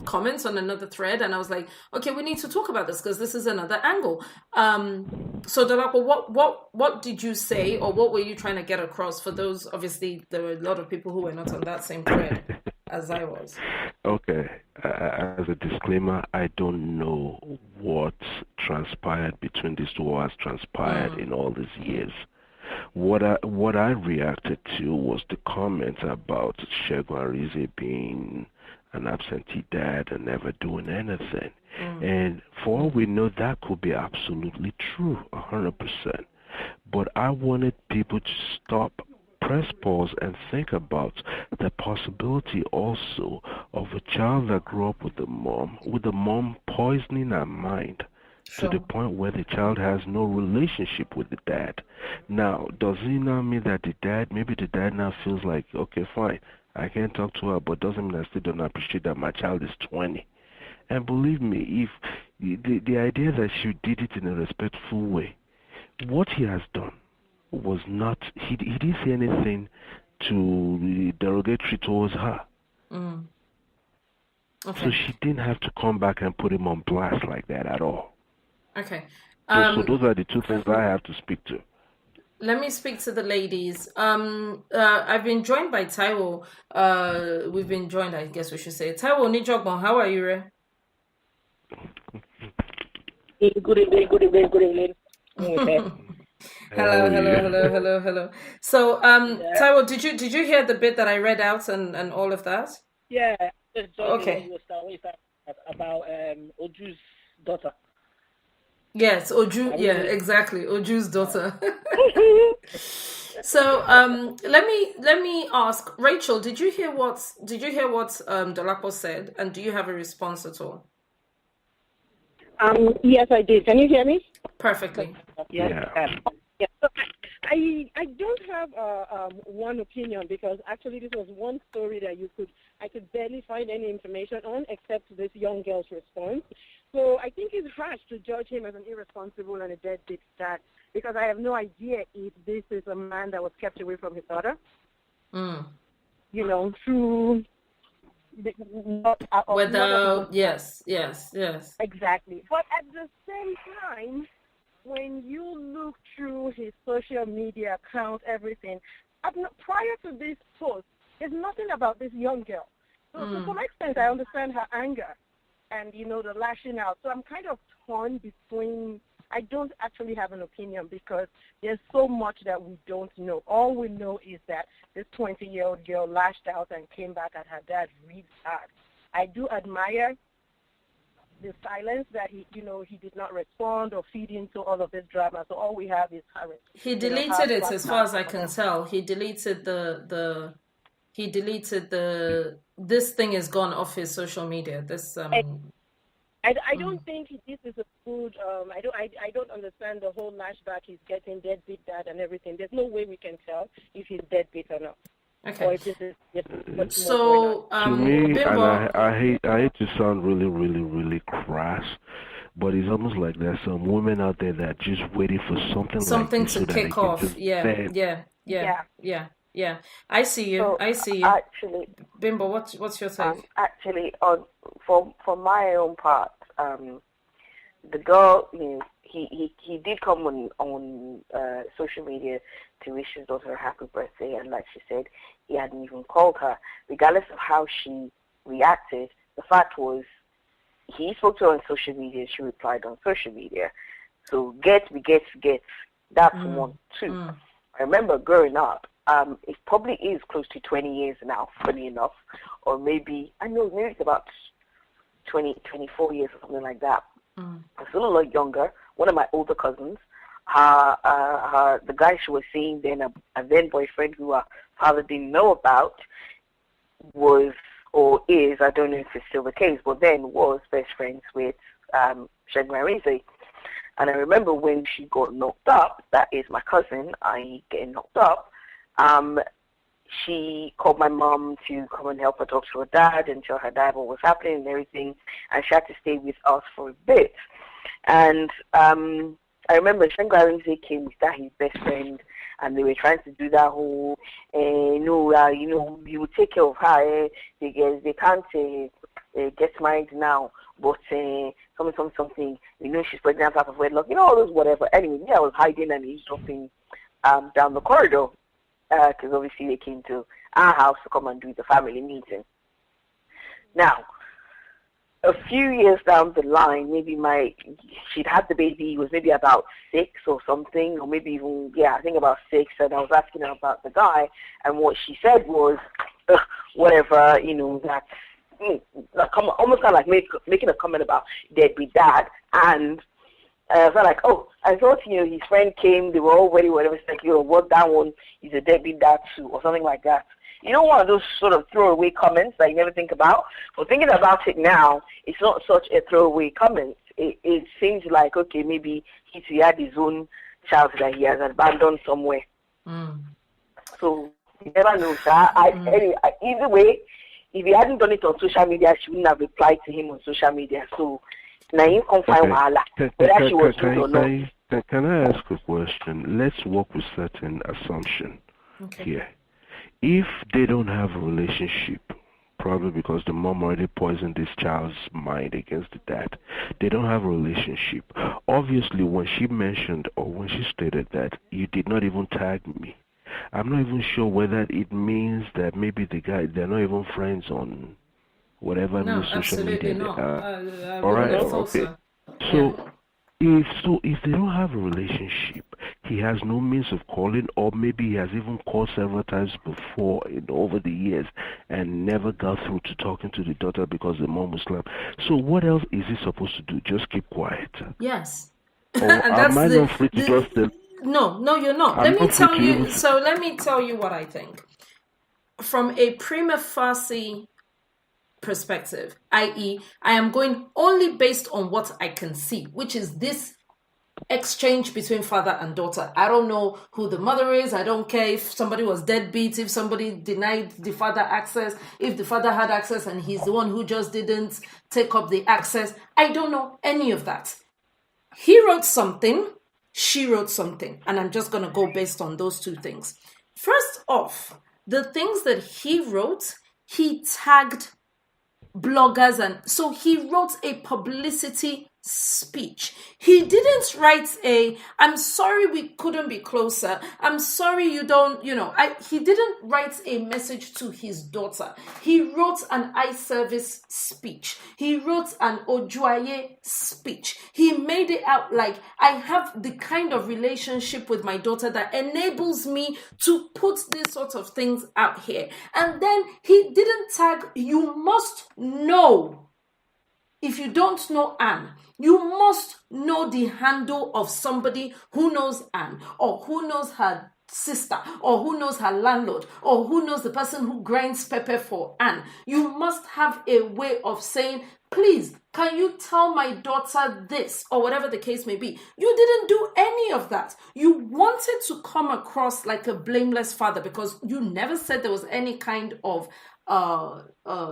comments on another thread, and I was like, okay, we need to talk about this because this is another angle. So Dolapo, what did you say, or what were you trying to get across? For those, obviously, there were a lot of people who were not on that same thread as I was. Okay. As a disclaimer, I don't know what transpired between these two, or has transpired in all these years. What I reacted to was the comments about Segun Arinze being an absentee dad and never doing anything. And for all we know, that could be absolutely true, 100%. But I wanted people to stop, press pause, and think about the possibility also of a child that grew up with the mom poisoning her mind to the point where the child has no relationship with the dad. Now, does it now mean that maybe the dad now feels like, okay, fine, I can't talk to her, but doesn't mean I still don't appreciate that my child is 20. And believe me, if the idea that she did it in a respectful way, what he has done was not, he didn't say anything to derogatory towards her. Okay. So she didn't have to come back and put him on blast like that at all. Okay. So those are the two things I have to speak to. Let me speak to the ladies. I've been joined by Taiwo. We've been joined, I guess we should say. Taiwo Nijogbon, how are you, Re? Good evening. Hello. So, Taiwo, did you hear the bit that I read out and all of that? Yeah. Okay. About Oju's daughter. Yes, Oju. Yeah, exactly. Oju's daughter. So, let me ask Rachel. Did you hear what Dolapo said, and do you have a response at all? Yes, I did. Can you hear me? Perfectly. Yes. Yeah. So I don't have one opinion, because actually this was one story that I could barely find any information on except this young girl's response. So I think it's harsh to judge him as an irresponsible and a deadbeat dad, because I have no idea if this is a man that was kept away from his daughter. You know, through yes. Exactly. But at the same time, when you look through his social media account, everything, prior to this post, there's nothing about this young girl. So to some extent, I understand her anger and, the lashing out. So I'm kind of torn between, I don't actually have an opinion, because there's so much that we don't know. All we know is that this 20-year-old girl lashed out and came back at her dad really hard. I do admire the silence that he did not respond or feed into all of this drama. So all we have is her. He deleted it, as far as I can tell. He deleted this thing is gone off his social media. I don't think this is a good. I don't understand the whole lashback. He's getting deadbeat dad and everything. There's no way we can tell if he's deadbeat or not. Okay. Or if this is so to me, Bimbo, and I hate to sound really, really, really crass, but it's almost like there's some women out there that are just waiting for something like this to kick off. Yeah. I see you. So, I see you. Actually, Bimbo, what's your take? Actually, for my own part, the girl, he did come on social media to wish his daughter a happy birthday, and like she said, he hadn't even called her. Regardless of how she reacted, the fact was he spoke to her on social media, she replied on social media. So get. That's one. Two. I remember growing up, it probably is close to 20 years now, funny enough, or maybe it's about 24 years or something like that. I'm still a lot younger. One of my older cousins, the guy she was seeing then, a then boyfriend who her father didn't know about, was or is, I don't know if it's still the case, but then was best friends with Segun Arinze. And I remember when she got knocked up, that is my cousin, getting knocked up, she called my mom to come and help her talk to her dad and tell her dad what was happening and everything, and she had to stay with us for a bit. And I remember Segun Arinze came with his best friend, and they were trying to do that whole, you will take care of her, they can't, gets married now, but something, she's pregnant out of wedlock, all those whatever. Anyway, I was hiding and he's dropping down the corridor because obviously they came to our house to come and do the family meeting. Now, a few years down the line, maybe she'd had the baby, it was maybe about 6 or something, or maybe even, I think about 6, and I was asking her about the guy, and what she said was, whatever, that's almost kind of like making a comment about deadbeat dad, and I was like, I thought, his friend came, they were all ready, whatever, it's like, what, that one is a deadbeat dad too, or something like that. One of those sort of throwaway comments that you never think about. But thinking about it now, it's not such a throwaway comment. It seems like, okay, maybe he had his own child that he has abandoned somewhere. So you never know, sir. Anyway, either way, if he hadn't done it on social media, she wouldn't have replied to him on social media. So now you can find Wahala, whether she was good or not. Can I ask a question? Let's work with certain assumption here. If they don't have a relationship, probably because the mom already poisoned this child's mind against the dad, they don't have a relationship. Obviously, when she mentioned or when she stated that you did not even tag me, I'm not even sure whether it means that maybe they're not even friends on whatever new social media they are. All right, okay. So, if they don't have a relationship, he has no means of calling, or maybe he has even called several times before over the years and never got through to talking to the daughter because the mom was left. So what else is he supposed to do? Just keep quiet? Yes. Or am I not free to just... No, you're not. Let me tell you what I think. From a prima facie perspective, i.e., I am going only based on what I can see, which is this exchange between father and daughter. I don't know who the mother is. I don't care if somebody was deadbeat, if somebody denied the father access, if the father had access and he's the one who just didn't take up the access. I don't know any of that. He wrote something, she wrote something, and I'm just going to go based on those two things. First off, the things that he wrote, he tagged bloggers, and so he wrote a publicity speech. He didn't write I'm sorry we couldn't be closer. I'm sorry you don't, he didn't write a message to his daughter. He wrote an eye service speech. He wrote an Ojuaye speech. He made it out like, I have the kind of relationship with my daughter that enables me to put these sorts of things out here. And then he didn't tag, you must know. If you don't know Anne, you must know the handle of somebody who knows Anne, or who knows her sister, or who knows her landlord, or who knows the person who grinds pepper for Anne. You must have a way of saying, please, can you tell my daughter this, or whatever the case may be. You didn't do any of that. You wanted to come across like a blameless father because you never said there was any kind of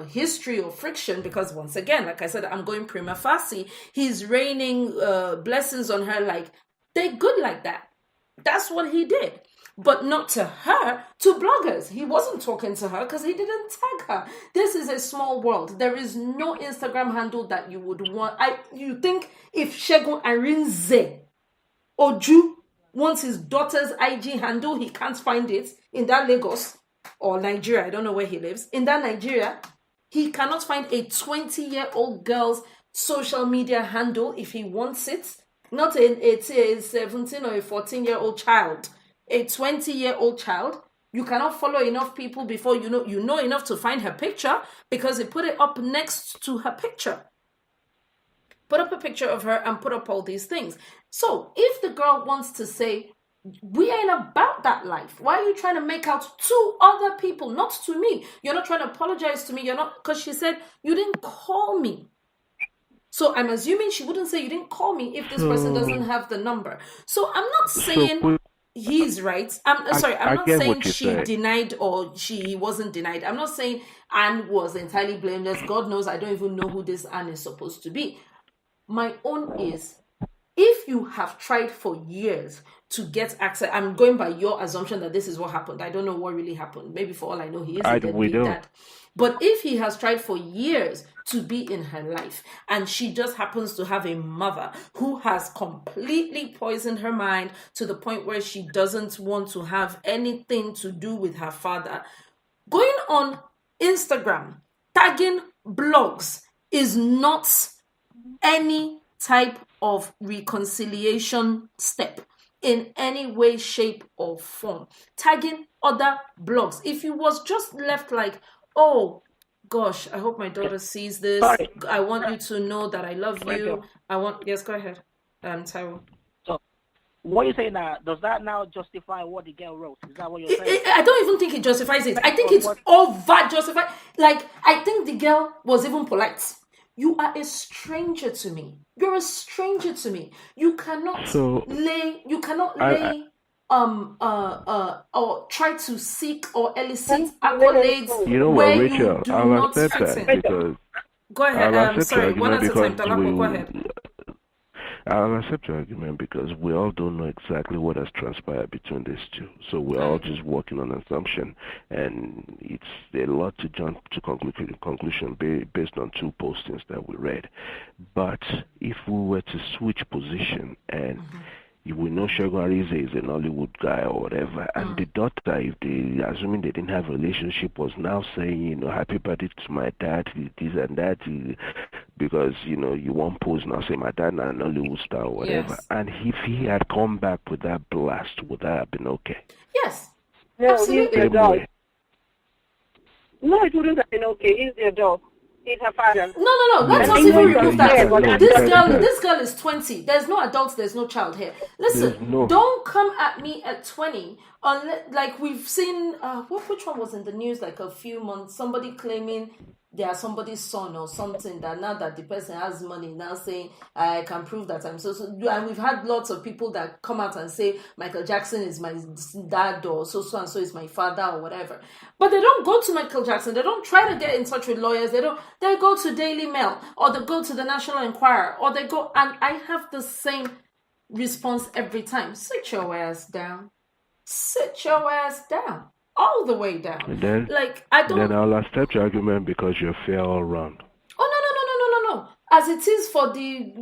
history or friction, because once again, like I said, I'm going prima facie. He's raining blessings on her like they're good like that. That's what he did. But not to her, to bloggers. He wasn't talking to her because he didn't tag her. This is a small world. There is no Instagram handle that you would want. You think if Segun Arinze Oju wants his daughter's IG handle, he can't find it in that Lagos or Nigeria, I don't know where he lives. In that Nigeria, he cannot find a 20-year-old girl's social media handle if he wants it. Not a 17 or a 14-year-old child. A 20-year-old child. You cannot follow enough people before you know enough to find her picture because he put it up next to her picture. Put up a picture of her and put up all these things. So if the girl wants to say, we ain't about that life. Why are you trying to make out to other people, not to me? You're not trying to apologize to me. You're not, because she said, you didn't call me. So I'm assuming she wouldn't say you didn't call me if this person doesn't have the number. So I'm not saying he's right. I'm not saying she denied or she wasn't denied. I'm not saying Anne was entirely blameless. God knows I don't even know who this Anne is supposed to be. My own is, if you have tried for years to get access, I'm going by your assumption that this is what happened. I don't know what really happened. Maybe for all I know, he is a deadbeat dad. But if he has tried for years to be in her life, and she just happens to have a mother who has completely poisoned her mind to the point where she doesn't want to have anything to do with her father, going on Instagram, tagging blogs is not any type of reconciliation step in any way, shape, or form. Tagging other blogs. If you was just left like, oh gosh, I hope my daughter sees this. Sorry. I want you to know that I love you. Yes, go ahead. Tyrone. So what you say now, does that now justify what the girl wrote? Is that what you're saying? I don't even think it justifies it. I think it's over justified. Like, I think the girl was even polite. You are a stranger to me. You're a stranger to me. You cannot lay or try to seek or elicit accolades. You know what, Rachel? I'll accept that because go ahead. Sorry, one at a time. Go ahead. I'll accept your argument because we all don't know exactly what has transpired between these two. So we're all just working on assumption, and it's a lot to jump to conclusion based on two postings that we read. But if we were to switch position and we know Segun Arinze is an Hollywood guy or whatever, and the daughter, if they, assuming they didn't have a relationship, was now saying, happy birthday to my dad, this and that, because, you won't pose now, say my dad not an Hollywood star or whatever. Yes. And if he had come back with that blast, would that have been okay? Yes. No, absolutely. He's their dog. No, it wouldn't have been okay. He's their dog. He's her father. No. Let's not even remove that. This girl is 20. There's no adult, there's no child here. Listen, don't come at me at 20. Like we've seen, which one was in the news like a few months? Somebody claiming they are somebody's son or something, that now that the person has money, now saying, I can prove that I'm so. And we've had lots of people that come out and say, Michael Jackson is my dad, or so and so is my father, or whatever. But they don't go to Michael Jackson. They don't try to get in touch with lawyers. They go to Daily Mail, or they go to the National Enquirer, or they go, and I have the same response every time. Sit your ass down. Sit your ass down. All the way down. And then, Then I'll accept your argument because you're fair all round. Oh, no. As it is for the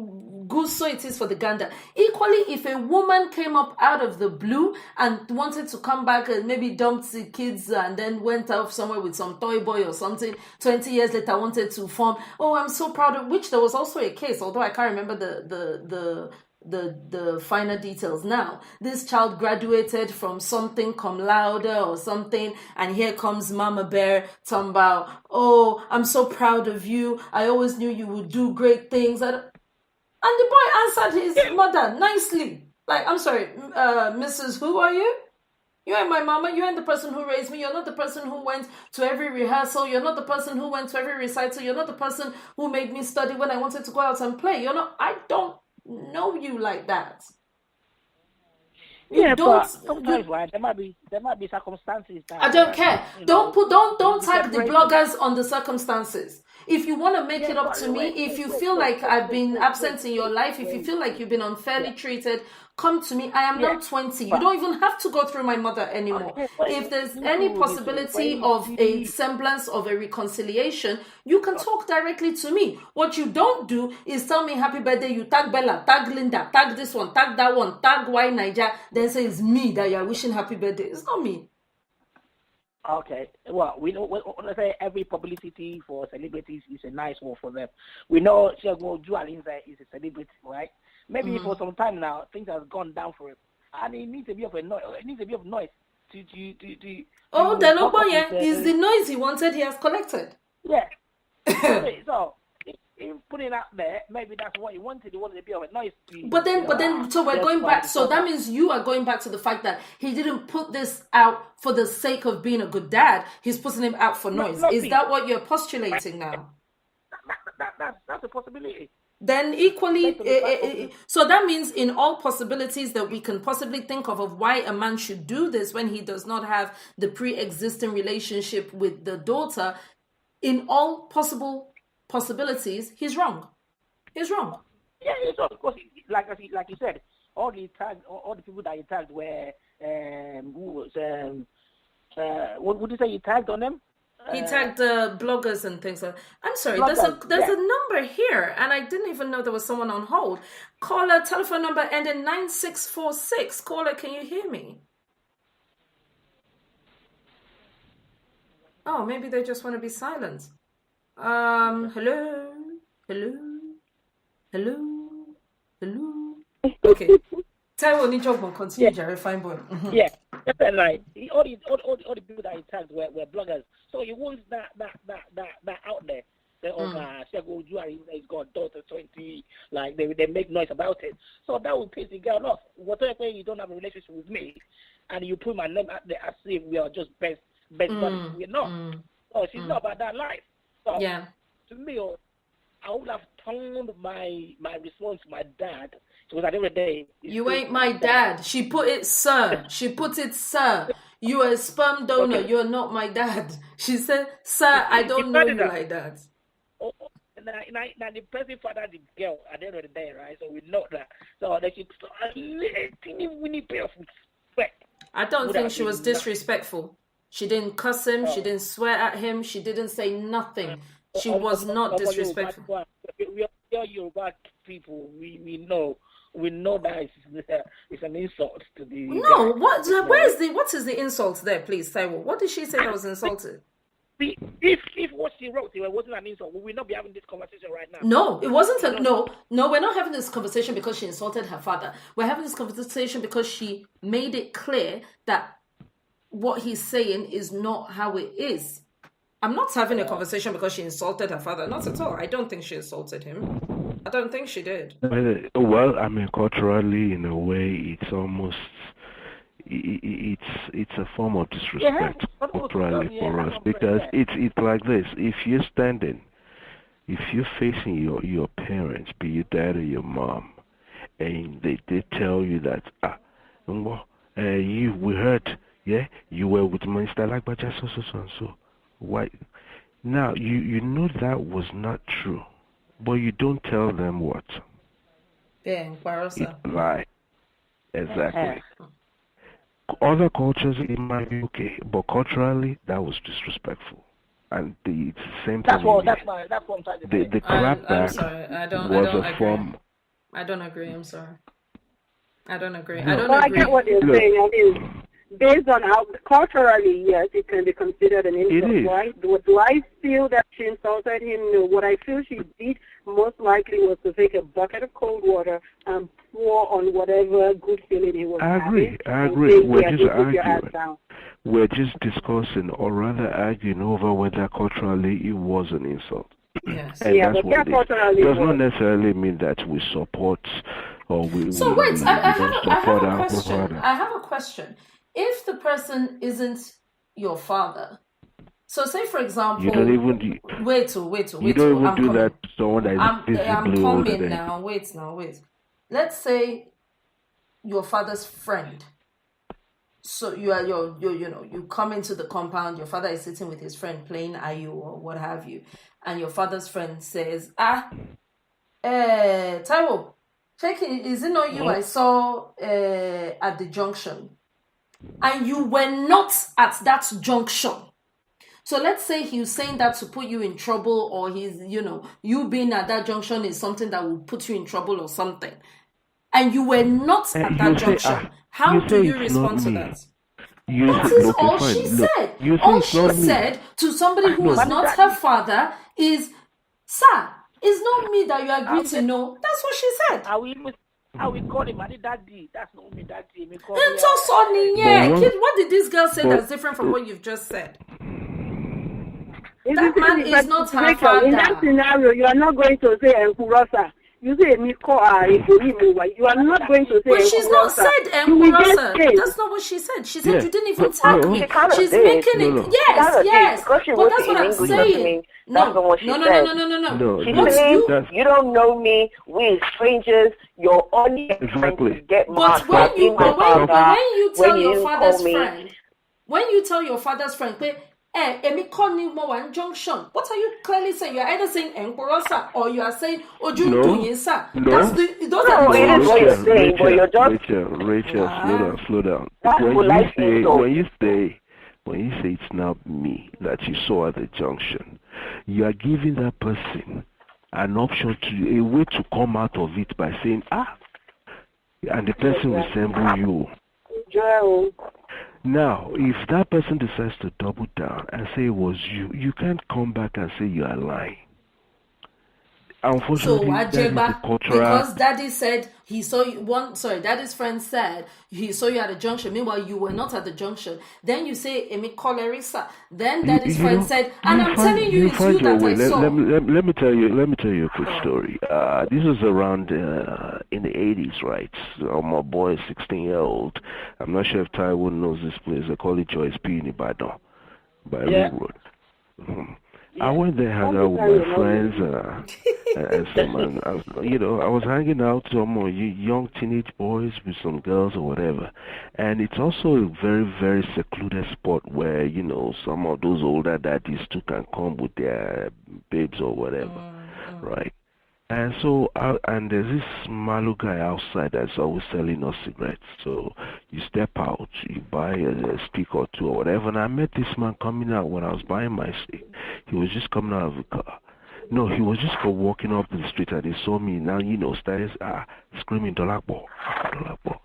goose, so it is for the gander. Equally, if a woman came up out of the blue and wanted to come back and maybe dumped the kids and then went off somewhere with some toy boy or something, 20 years later wanted to form, I'm so proud of, which there was also a case, although I can't remember the finer details now. This child graduated from something cum laude or something, and here comes Mama Bear talking about, I'm so proud of you, I always knew you would do great things, and the boy answered his mother nicely, like, I'm sorry, Mrs. Who are you? You ain't my mama. You ain't the person who raised me. You're not the person who went to every rehearsal. You're not the person who went to every recital. You're not the person who made me study when I wanted to go out and play. I don't know you like that. But sometimes, right? There might be circumstances. I don't care. Don't tag the bloggers on the circumstances. If you want to make it up to me, if you feel like I've been absent in your life, if you feel like you've been unfairly treated, come to me. I am now 20. You don't even have to go through my mother anymore. If there's any possibility of a semblance of a reconciliation, you can talk directly to me. What you don't do is tell me happy birthday, you tag Bella, tag Linda, tag this one, tag that one, tag Why Naija, then say it's me that you're wishing happy birthday. It's not me. Okay. Well, we know, let's say every publicity for celebrities is a nice one for them. We know Segun Arinze is a celebrity, right? Maybe for some time now, things have gone down for him, and it needs a bit of noise. The logo, is the noise he wanted. He has collected. Yeah. So, in putting it out there, maybe that's what he wanted. He wanted a bit of a noise. But then, so we're going back. So that means you are going back to the fact that he didn't put this out for the sake of being a good dad. He's putting him out for noise. Is that what you're postulating now? That's a possibility. Then equally, so that means in all possibilities that we can possibly think of why a man should do this when he does not have the pre-existing relationship with the daughter, in all possible possibilities, he's wrong. He's wrong. Yeah, it's all because like you said, all the people that he tagged were what would you say he tagged on them? He tagged bloggers and things like that. I'm sorry, there's a number here, and I didn't even know there was someone on hold. Caller, telephone number ending 9646. Caller, can you hear me? Oh, maybe they just want to be silent. Hello? Okay. Taiwo Nijogbo, continue, Jerry, fine boy. Mm-hmm. Yeah, like all the people that he tagged were bloggers. So he wants that out there. Segun Arinze has got daughter 20, like they make noise about it. So that will piss the girl off. Whatever you don't have a relationship with me, and you put my name out there as if we are just best buddies. We're not. So she's not about that life. So to me, I would have toned my response to my dad. Because at the end of the day, you ain't my dad. She put it, sir. She put it, sir. You are a sperm donor. Okay. You're not my dad. She said, sir, I don't know you like that. Now the person fathered the girl at the end of the day, right? So we know that. So they should pay off respect. I don't think she was disrespectful. She didn't cuss him. She didn't swear at him. She didn't say nothing. She was not disrespectful. We are Yoruba people. We know that it's an insult to the. No, what is the insult there, please, Taiwo? What did she say that was insulted? If what she wrote wasn't an insult, we will not be having this conversation right now. No, it wasn't. No, we're not having this conversation because she insulted her father. We're having this conversation because she made it clear that what he's saying is not how it is. I'm not having a conversation because she insulted her father. Not at all. I don't think she insulted him. I don't think she did. Well, I mean, culturally, in a way, it's almost it's a form of disrespect culturally for us, because it's like this. If you're standing, if you're facing your parents, be your dad or your mom, and they tell you that we heard, you were with Minister jagbajantis so. Why? Now, you know that was not true, but you don't tell them what? Yeah, lie. Exactly. Other cultures, it might be okay, but culturally, that was disrespectful. And it's the same thing. That's what I'm trying to say. The clapback was a form. I don't agree. I'm sorry. I don't agree. I get what you're saying. I mean, based on how culturally, yes, it can be considered an insult, right? Do I feel that she insulted him? No. What I feel she did most likely was to take a bucket of cold water and pour on whatever good feeling he was having. I agree. We're just arguing. We're just discussing, or rather arguing over whether culturally it was an insult. Yes. And that's what it does not necessarily mean that we support or we. So wait, I have a question. I have a question. If the person isn't your father, so say for example, you don't even wait. You don't even do that to someone that is visibly I'm coming now. Wait. Let's say your father's friend. So you are you come into the compound. Your father is sitting with his friend playing Ayu or what have you, and your father's friend says, Taiwo, check it. Is it not you I saw at the junction? And you were not at that junction. So let's say he's saying that to put you in trouble, or he's, you being at that junction is something that will put you in trouble or something. And you were not at that junction. How do you respond to that? That is all she said. All she said to somebody who was not her father is, sir, it's not me that you agreed to know. That's what she said. I will call him daddy. That's not me, daddy. What did this girl say that's different from what you've just said? That man is not her father. In that scenario, you are not going to say Nkurosa. You say you are not going to say. But she's not said Nkurosa. That's not what she said. She said you didn't even tag me. She's making it. Yes. But that's what I'm saying. No. She said, you don't know me. We're strangers. You're only trying to get my. But when you tell your father's friend, Emi koni mo one junction. What are you clearly saying? You're either saying Enkorosa or you are saying Ojuntunyensa. No. Those are it is what you're saying, but you're just... Rachel, slow down. That's When you say it's not me that you saw at the junction, you are giving that person an option a way to come out of it by saying, and the person resemble you. Now, if that person decides to double down and say it was you, you can't come back and say you are lying. Unfortunately, because Daddy said he saw you Daddy's friend said he saw you at the junction. Meanwhile, you were not at the junction. Then you say Emi Colerisa. Then Daddy's friend said, and I'm telling you, it's you that I saw. Let me tell you a quick story. This was around in the 80s, right? So my boy, 16-year-old. I'm not sure if Taiwan knows this place. They call it Joyce P in Ibadan by Ring Road. Mm-hmm. I went there, hang out with my friends, and I was hanging out with some young teenage boys with some girls or whatever. And it's also a very, very secluded spot where, some of those older daddies too can come with their babes or whatever, right? And so, and there's this Malu guy outside that's always selling us cigarettes. So you step out, you buy a stick or two or whatever. And I met this man coming out when I was buying my stick. He was just coming out of the car. No, he was just walking up the street and he saw me. Now, started screaming, Dolakbo, Dolakbo.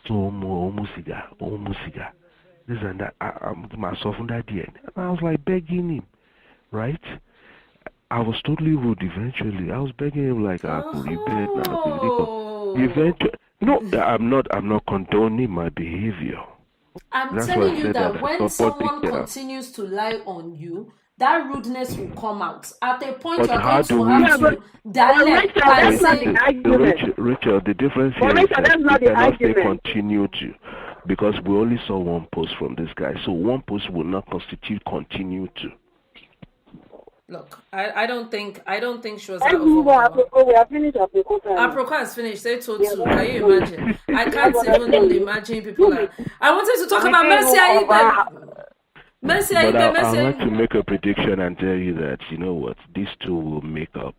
So, Omusiga. This and that. I'm myself on that end. And I was like begging him, right? I was totally rude eventually. I was begging him like I could repent now. Eventually, no, I'm not condoning my behavior. I'm telling you that when someone continues to lie on you, that rudeness will come out. At a point, you're going to have to dialect and say... Rachel, the difference here is that we cannot say continue to, because we only saw one post from this guy. So one post will not constitute continue to. Look, I don't think she was that we have finished Aproko. Aproko has finished. They told you. Can you imagine? I can't even imagine people like... I wanted to talk about Mercy Aigbe. But I'd like to make a prediction and tell you that, you know what, these two will make up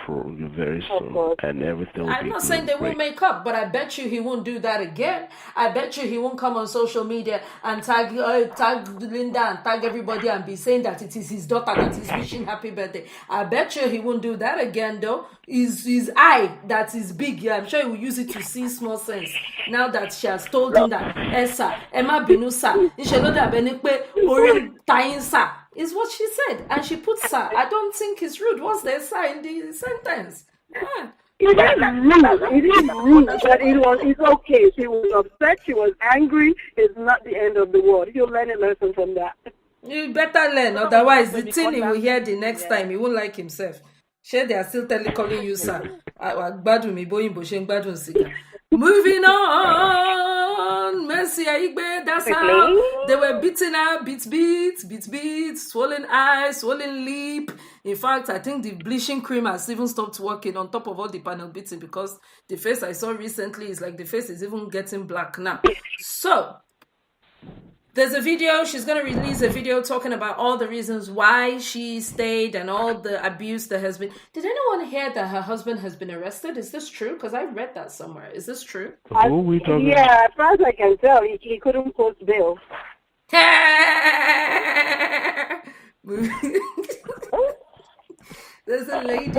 for very soon, and everything will be I'm not saying they won't make up, but I bet you he won't do that again. I bet you he won't come on social media and tag Linda and tag everybody and be saying that it is his daughter that is wishing happy birthday. I bet you he won't do that again, though. His eye that is big, yeah, I'm sure he will use it to see small sense. Now that she has told him that Emma Binusa, is what she said, and she put "sir." I don't think it's rude. What's there "sir" in the sentence? Yeah. It is rude, but it's okay. She was upset, she was angry. It's not the end of the world. You'll learn a lesson from that. You better learn, otherwise the thing he will hear the next time, he won't like himself. They are still calling you sir. Moving on, Mercy Aigbe, that's how they were beating her, beat, swollen eyes, swollen lip. In fact, I think the bleaching cream has even stopped working on top of all the panel beating, because the face I saw recently is like the face is even getting black now. So, there's a video, she's going to release a video talking about all the reasons why she stayed and all the abuse that has been... Did anyone hear that her husband has been arrested? Is this true? Because I read that somewhere. Is this true? Yeah, as far as I can tell, he couldn't post bail. There's a lady,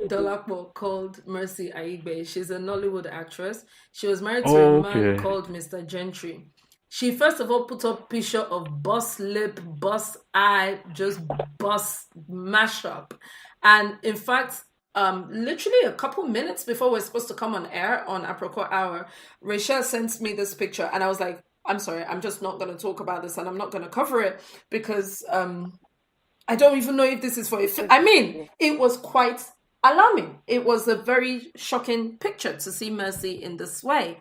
Dolakbo, called Mercy Aigbe. She's a Nollywood actress. She was married to a man called Mr. Gentry. She first of all put up picture of bust lip, bust eye, just bust mash up. And in fact, literally a couple minutes before we're supposed to come on air on Aproko Hour, Rachel sent me this picture and I was like, I'm sorry, I'm just not going to talk about this and I'm not going to cover it because I don't even know if this is for a film. I mean, it was quite alarming. It was a very shocking picture to see Mercy in this way.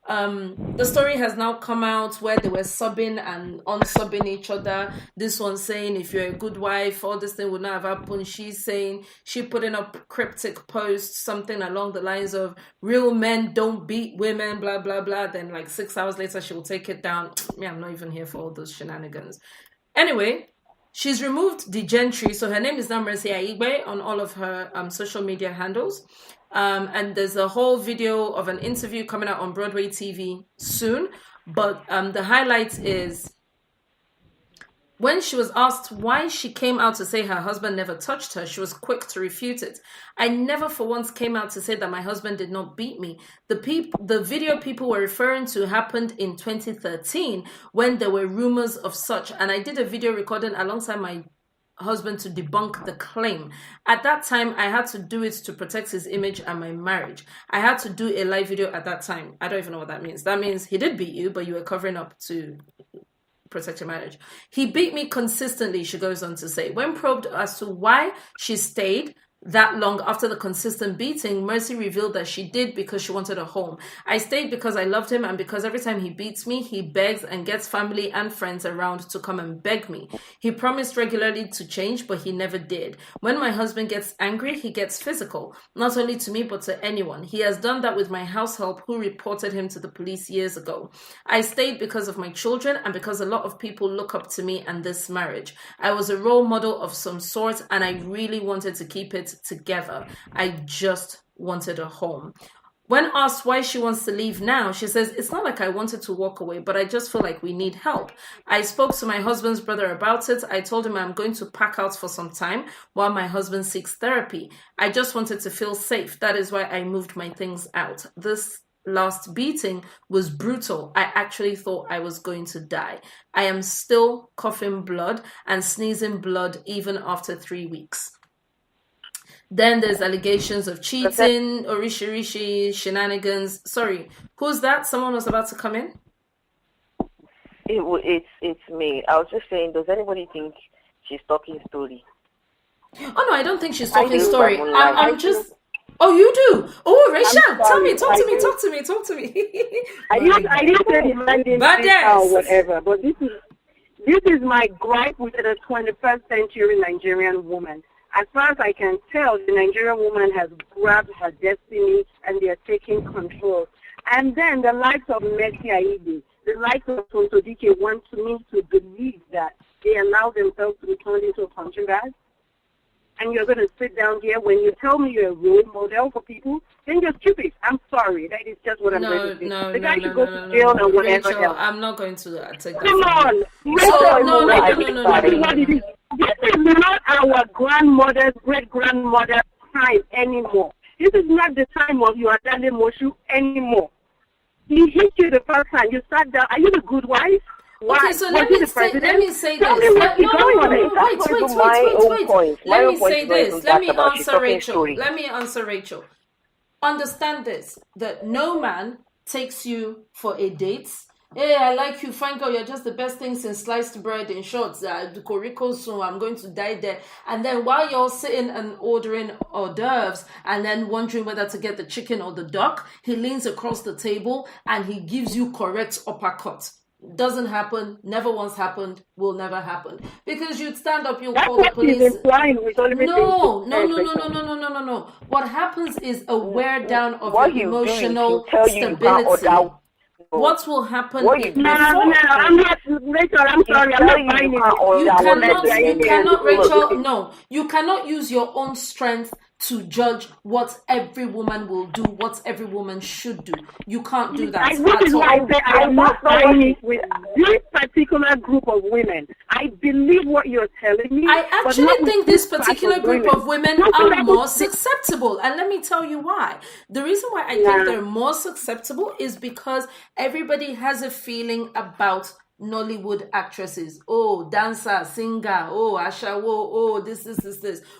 The story has now come out where they were subbing and unsubbing each other. This one saying, if you're a good wife, all this thing would not have happened. She's saying, she put in a cryptic post, something along the lines of, real men don't beat women, blah, blah, blah. Then like 6 hours later, she will take it down. I'm not even here for all those shenanigans. Anyway, She's removed the gentry, so her name is now Mercy Aigbe on all of her social media handles. And there's a whole video of an interview coming out on Broadway TV soon. But the highlight is when she was asked why she came out to say her husband never touched her, she was quick to refute it. I never for once came out to say that my husband did not beat me. The video people were referring to happened in 2013 when there were rumors of such. And I did a video recording alongside my husband to debunk the claim. At that time, I had to do it to protect his image and my marriage. I had to do a live video at that time. I don't even know what that means. That means he did beat you, but you were covering up to protect your marriage. He beat me consistently, she goes on to say. When probed as to why she stayed that long after the consistent beating, Mercy revealed that she did because she wanted a home. I stayed because I loved him and because every time he beats me, he begs and gets family and friends around to come and beg me. He promised regularly to change, but he never did. When my husband gets angry, he gets physical, not only to me, but to anyone. He has done that with my house help who reported him to the police years ago. I stayed because of my children and because a lot of people look up to me and this marriage. I was a role model of some sort and I really wanted to keep it together. I just wanted a home. When asked why she wants to leave now, she says, it's not like I wanted to walk away, but I just feel like we need help. I spoke to my husband's brother about it. I told him I'm going to pack out for some time while my husband seeks therapy. I just wanted to feel safe. That is why I moved my things out. This last beating was brutal. I actually thought I was going to die. I am still coughing blood and sneezing blood even after 3 weeks. Then there's allegations of cheating, orishi shenanigans. Sorry, who's that? Someone was about to come in? It's me. I was just saying, does anybody think she's talking story? Oh, no, I don't think she's talking story. I'm just... Oh, you do? Oh, Risha, tell me, talk to me. I didn't say the man didn't or whatever, but this is my gripe with the 21st century Nigerian woman. As far as I can tell, the Nigerian woman has grabbed her destiny and they are taking control. And then the likes of Mercy Aigbe, the likes of Tontodike want me to believe that they allow themselves to be turned into a punching bag. And you're going to sit down here when you tell me you're a role model for people, then you're stupid. I'm sorry. That is just what I'm going to say. The guy should go to jail or whatever Rachel, else. I'm not going to take that. Come on. This is not our grandmother's, great-grandmother's time anymore. This is not the time of your Adale Moshu anymore. He hit you the first time. You sat down. Are you the good wife? Why? Okay, so let me say this. Let me say this. Let me answer Rachel. Understand this, that no man takes you for a date. Hey, I like you, fine girl, you're just the best thing since sliced bread. In short, the Koriko soon, I'm going to die there. And then while you're sitting and ordering hors d'oeuvres and then wondering whether to get the chicken or the duck, he leans across the table and he gives you correct uppercut. Doesn't happen, never once happened, will never happen. Because you'd stand up, you'll call the police. No. What happens is a wear down of your emotional stability. What will happen is... No, I'm not, Rachel, I'm sorry, I'm not buying it. You cannot use your own strength to judge what every woman will do, what every woman should do. You can't do that. This is why I say I'm not buying it with this particular group of women. I believe what you're telling me. I actually think this particular group of women are more susceptible. And let me tell you why. The reason why I think they're more susceptible is because everybody has a feeling about Nollywood actresses. Oh, dancer, singer, oh, ashawo, oh, this.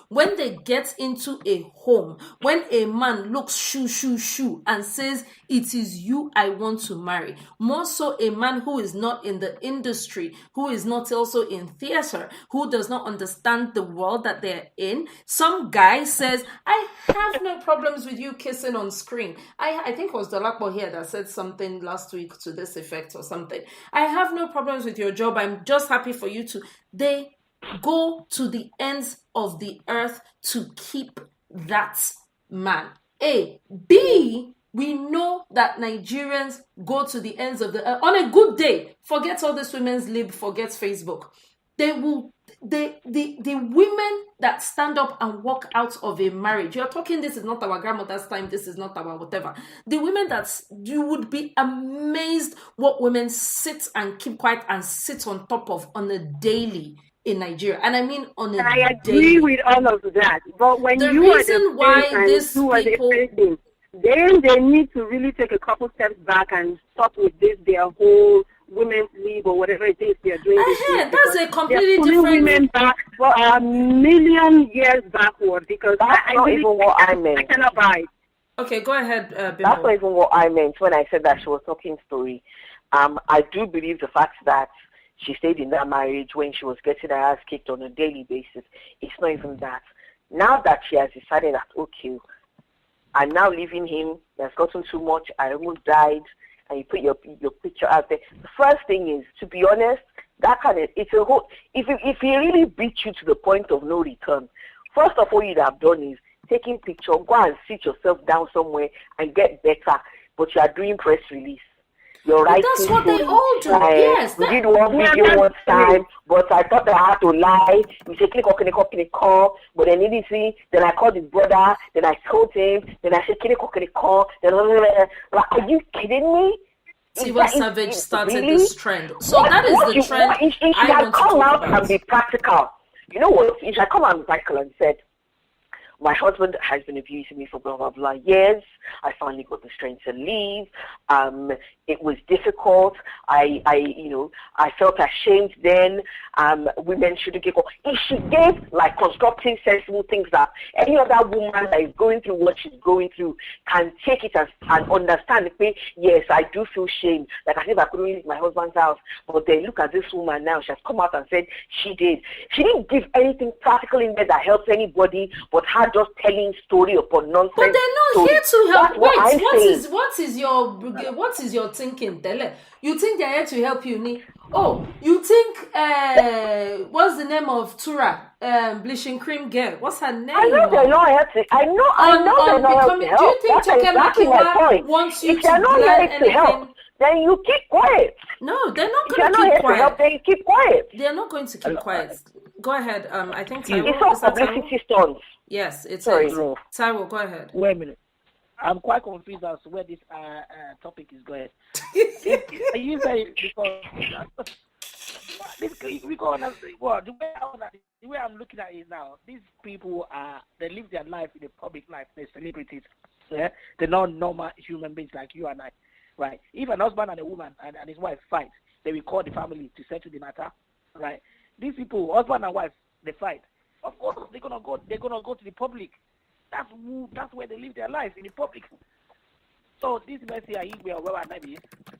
When they get into a home, when a man looks shoo, and says, it is you I want to marry, more so a man who is not in the industry, who is not also in theater, who does not understand the world that they're in. Some guy says, I have no problems with you kissing on screen. I think it was Dolakbo here that said something last week to this effect or something. I have no problems with your job. I'm just happy for you to... They go to the ends of the earth to keep that man. A. B. We know that Nigerians go to the ends of the earth on a good day. Forget all this women's lib, forget Facebook. They will the women that stand up and walk out of a marriage, you're talking, this is not our grandmother's time, this is not our whatever. The women you would be amazed what women sit and keep quiet and sit on top of on a daily in Nigeria. And I mean on a daily. I agree with all of that. But when the you reason are the why these people, then they need to really take a couple steps back and stop with their whole women's league or whatever it is they are doing. That's a completely different. Women back for a million years backward, because that's not even what I meant. I cannot buy. Okay, go ahead. That's not even what I meant when I said that she was talking story. I do believe the fact that she stayed in that marriage when she was getting her ass kicked on a daily basis. It's not even that. Now that she has decided that, okay, I'm now leaving him, he has gotten too much, I almost died, and you put your picture out there. The first thing is, to be honest, that kind of, it's a whole, if he really beat you to the point of no return, first of all you'd have done is taking picture, go and sit yourself down somewhere and get better, but you are doing press release. You're right. That's what they all do. Yes. We did one video one time, but I thought I had to lie. We said click, but then immediately, then I called his brother, then I told him, then I said click, then are you kidding me? Tiwa Savage started this trend. So that is the trend. It should have come out and be practical. You know what? It should come out and be practical and said, my husband has been abusing me for blah, blah, blah years. I finally got the strength to leave. It was difficult. I felt ashamed then. Women shouldn't give up. If she gave like constructive, sensible things that any other woman that is going through what she's going through can take it and understand the pain. Yes, I do feel shame. Like as if I couldn't leave my husband's house. But then look at this woman now. She has come out and said she did. She didn't give anything practical in there that helps anybody, but her just telling story upon nonsense. But they're not here to help. Wait, what is your thinking, Tele? You think they're here to help you, Ni? Oh, you think what's the name of Tura? Bleaching cream girl. What's her name? I know they're not helping. I know they're not helping. Do you think exactly my point. Wants you if they're not here to help, then you keep quiet. No, they're not going to keep quiet. To help, then you keep quiet. They're not going to keep quiet. Go ahead. I think Taiwo. It's all publicity stunts. Yes, it's Sorry. Taiwo, go ahead. Wait a minute. I'm quite confused as to where this topic is going. You say because the way I'm looking at it now, these people they live their life in the public life. They're celebrities. Yeah? They're not normal human beings like you and I. Right? If an husband and a woman and his wife fight, they will call the family to settle the matter. Right? These people, husband and wife, they fight. Of course, they're gonna go to the public. That's where they live their life, in the public. So this Messi Aigbe or whatever maybe,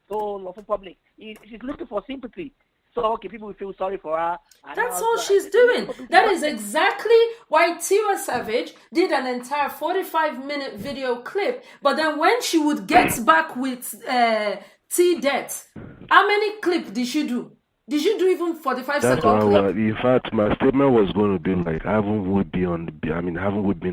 so lawful public, she's looking for sympathy. So okay, people will feel sorry for her. That's all she's doing. That is exactly why Tiwa Savage did an entire 45-minute video clip. But then when she would get back with T-Det, how many clips did she do? Did you do even 45-second clip? In fact, my statement was going to be like, haven't we been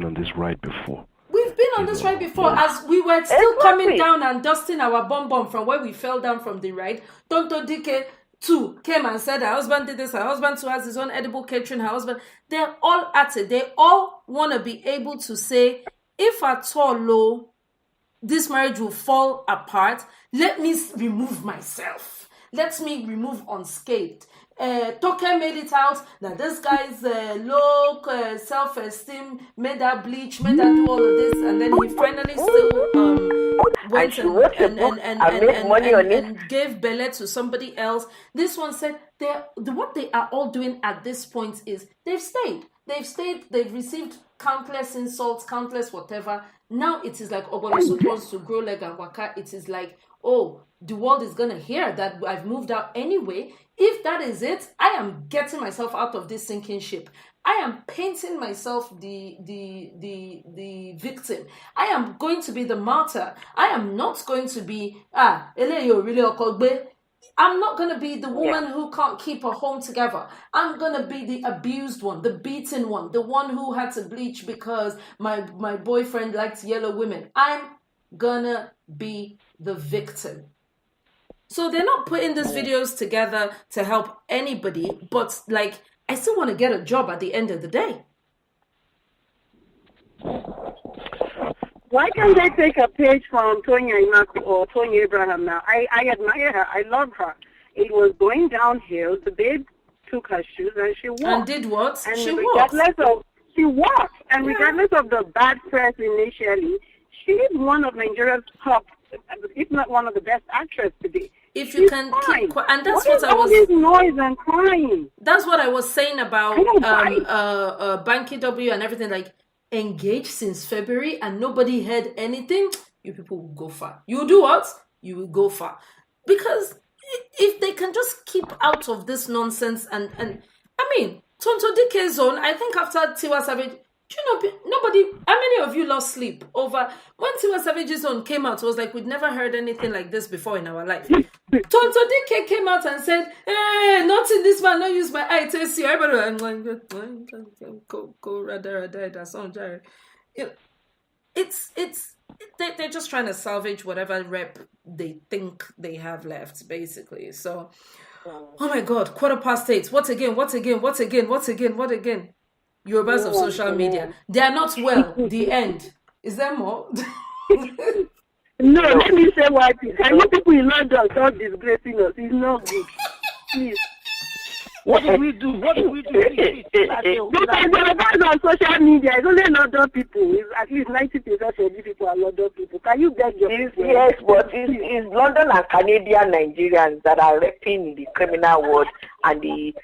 on this ride before? We've been on this ride before, as we were still coming down and dusting our bum from where we fell down from the ride. Tonto Dike 2 came and said her husband did this, her husband too has his own edible catering, her husband. They're all at it. They all want to be able to say, if at all, this marriage will fall apart, let me remove myself. Let me remove unscathed. Toke made it out that this guy's low self-esteem made her bleach, made her do all of this, and then he finally still went and gave Bele to somebody else. This one said what they are all doing at this point is they've stayed, they've received countless insults, countless whatever. Now it is like Obonisut wants to grow leg and waka. It is like, oh, the world is gonna hear that I've moved out anyway. If that is it, I am getting myself out of this sinking ship. I am painting myself the victim. I am going to be the martyr. I am not going to be I'm not going to be the woman who can't keep her home together. I'm going to be the abused one, the beaten one, the one who had to bleach because my boyfriend likes yellow women. I'm going to be the victim. So they're not putting these videos together to help anybody, but like I still want to get a job at the end of the day. Why can't they take a page from Tonya Iyaganku or Tonya Abraham now? I admire her. I love her. It was going downhill. The babe took her shoes and she walked. And did what? And she regardless walked. Of she walked. And regardless of the bad press initially, she is one of Nigeria's top, if not one of the best actresses today. If you can keep quiet, and that's what I was. All this noise and crying. That's what I was saying about Banky W and everything. Like, engaged since February and nobody heard anything. You people will go far. You will do what? You will go far, because if they can just keep out of this nonsense and I mean, Tonto Dike's zone. I think after Tiwa Savage. Do you know, nobody, how many of you lost sleep over, when Tiwa Savage's own came out, it was like, we'd never heard anything like this before in our life. Tonto Dike came out and said, hey, not in this man, not use my eye to see. Everybody, go, rather, that's on Jerry. They're just trying to salvage whatever rep they think they have left, basically. So, oh my God, 8:15. What again? Yorubas of social media. They are not well. The end. Is there more? No, let me say why. I know people in London start disgracing us. It's not good. Please. What do we do? Please. Because Yorubas on social media, it's only London people. It's at least 90% of the people are London people. Can you get your people? Yes, but it's London and Canadian Nigerians that are repping the criminal world and the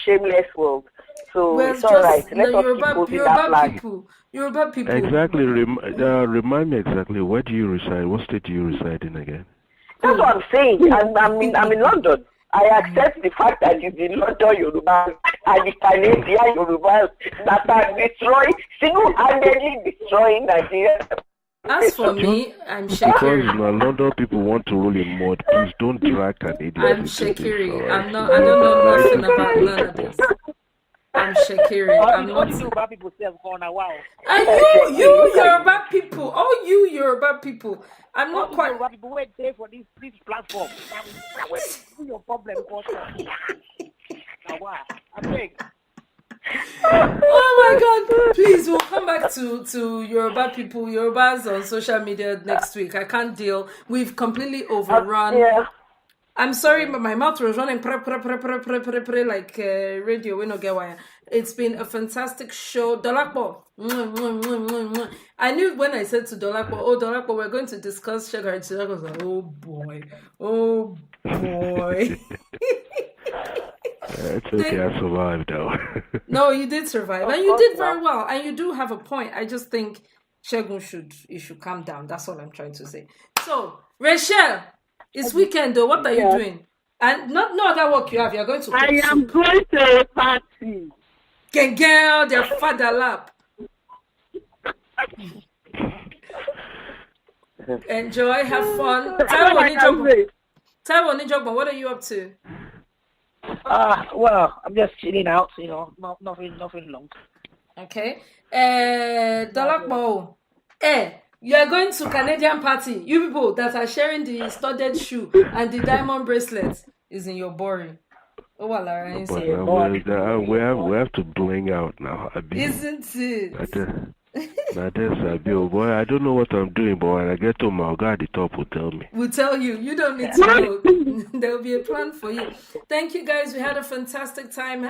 shameless world. So it's all right. Let us keep moving that flag. Yoruba people. Exactly. Remind me exactly. Where do you reside? What state do you reside in again? That's what I'm saying. I'm in London. I accept the fact that it's the London Yoruba and the Canadian Yoruba that are single-handedly destroying Nigeria. As for me, I'm Shakiri. Because London people want to roll in mud. Please don't drag Canadians. I'm Shakiri. I don't know nothing about none of this. I'm Shakiri. I'm not. Yoruba people say for a while. And you Yoruba people, all you Yoruba people, I'm not quite. Yoruba people wait there for this platform. What's your problem? I beg. Oh my God! Please, we'll come back to Yoruba people, Yorubas on social media next week. I can't deal. We've completely overrun. Yeah. I'm sorry, but my mouth was running like radio. We don't get why. It's been a fantastic show. Dolakbo. I knew when I said to Dolakbo, we're going to discuss sugar. I was like, oh boy. It's okay, I survived though. No, you did survive. And you did very well. And you do have a point. I just think Segun should calm down. That's all I'm trying to say. So, Rachel, it's weekend though. What are you doing? And no other work you have. You're going to cook I am going to a party. Girl, their father lap. Enjoy, have fun. Taiwo Nijogba, what are you up to? Well, I'm just chilling out, nothing long. Okay. Dolakbo. You are going to Canadian party. You people that are sharing the studded shoe and the diamond bracelet is in your boring. Oh, well, we have to bling out now. Isn't it? Boy, I don't know what I'm doing, but when I get to my guy at the top will tell me. We'll tell you. You don't need to know. There will be a plan for you. Thank you guys. We had a fantastic time.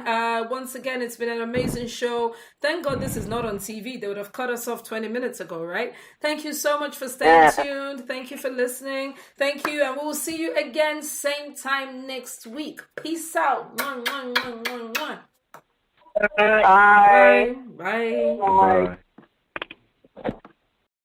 Once again, it's been an amazing show. Thank God this is not on TV. They would have cut us off 20 minutes ago, right? Thank you so much for staying tuned. Thank you for listening. Thank you. And we'll see you again same time next week. Peace out. Bye. Bye. Bye.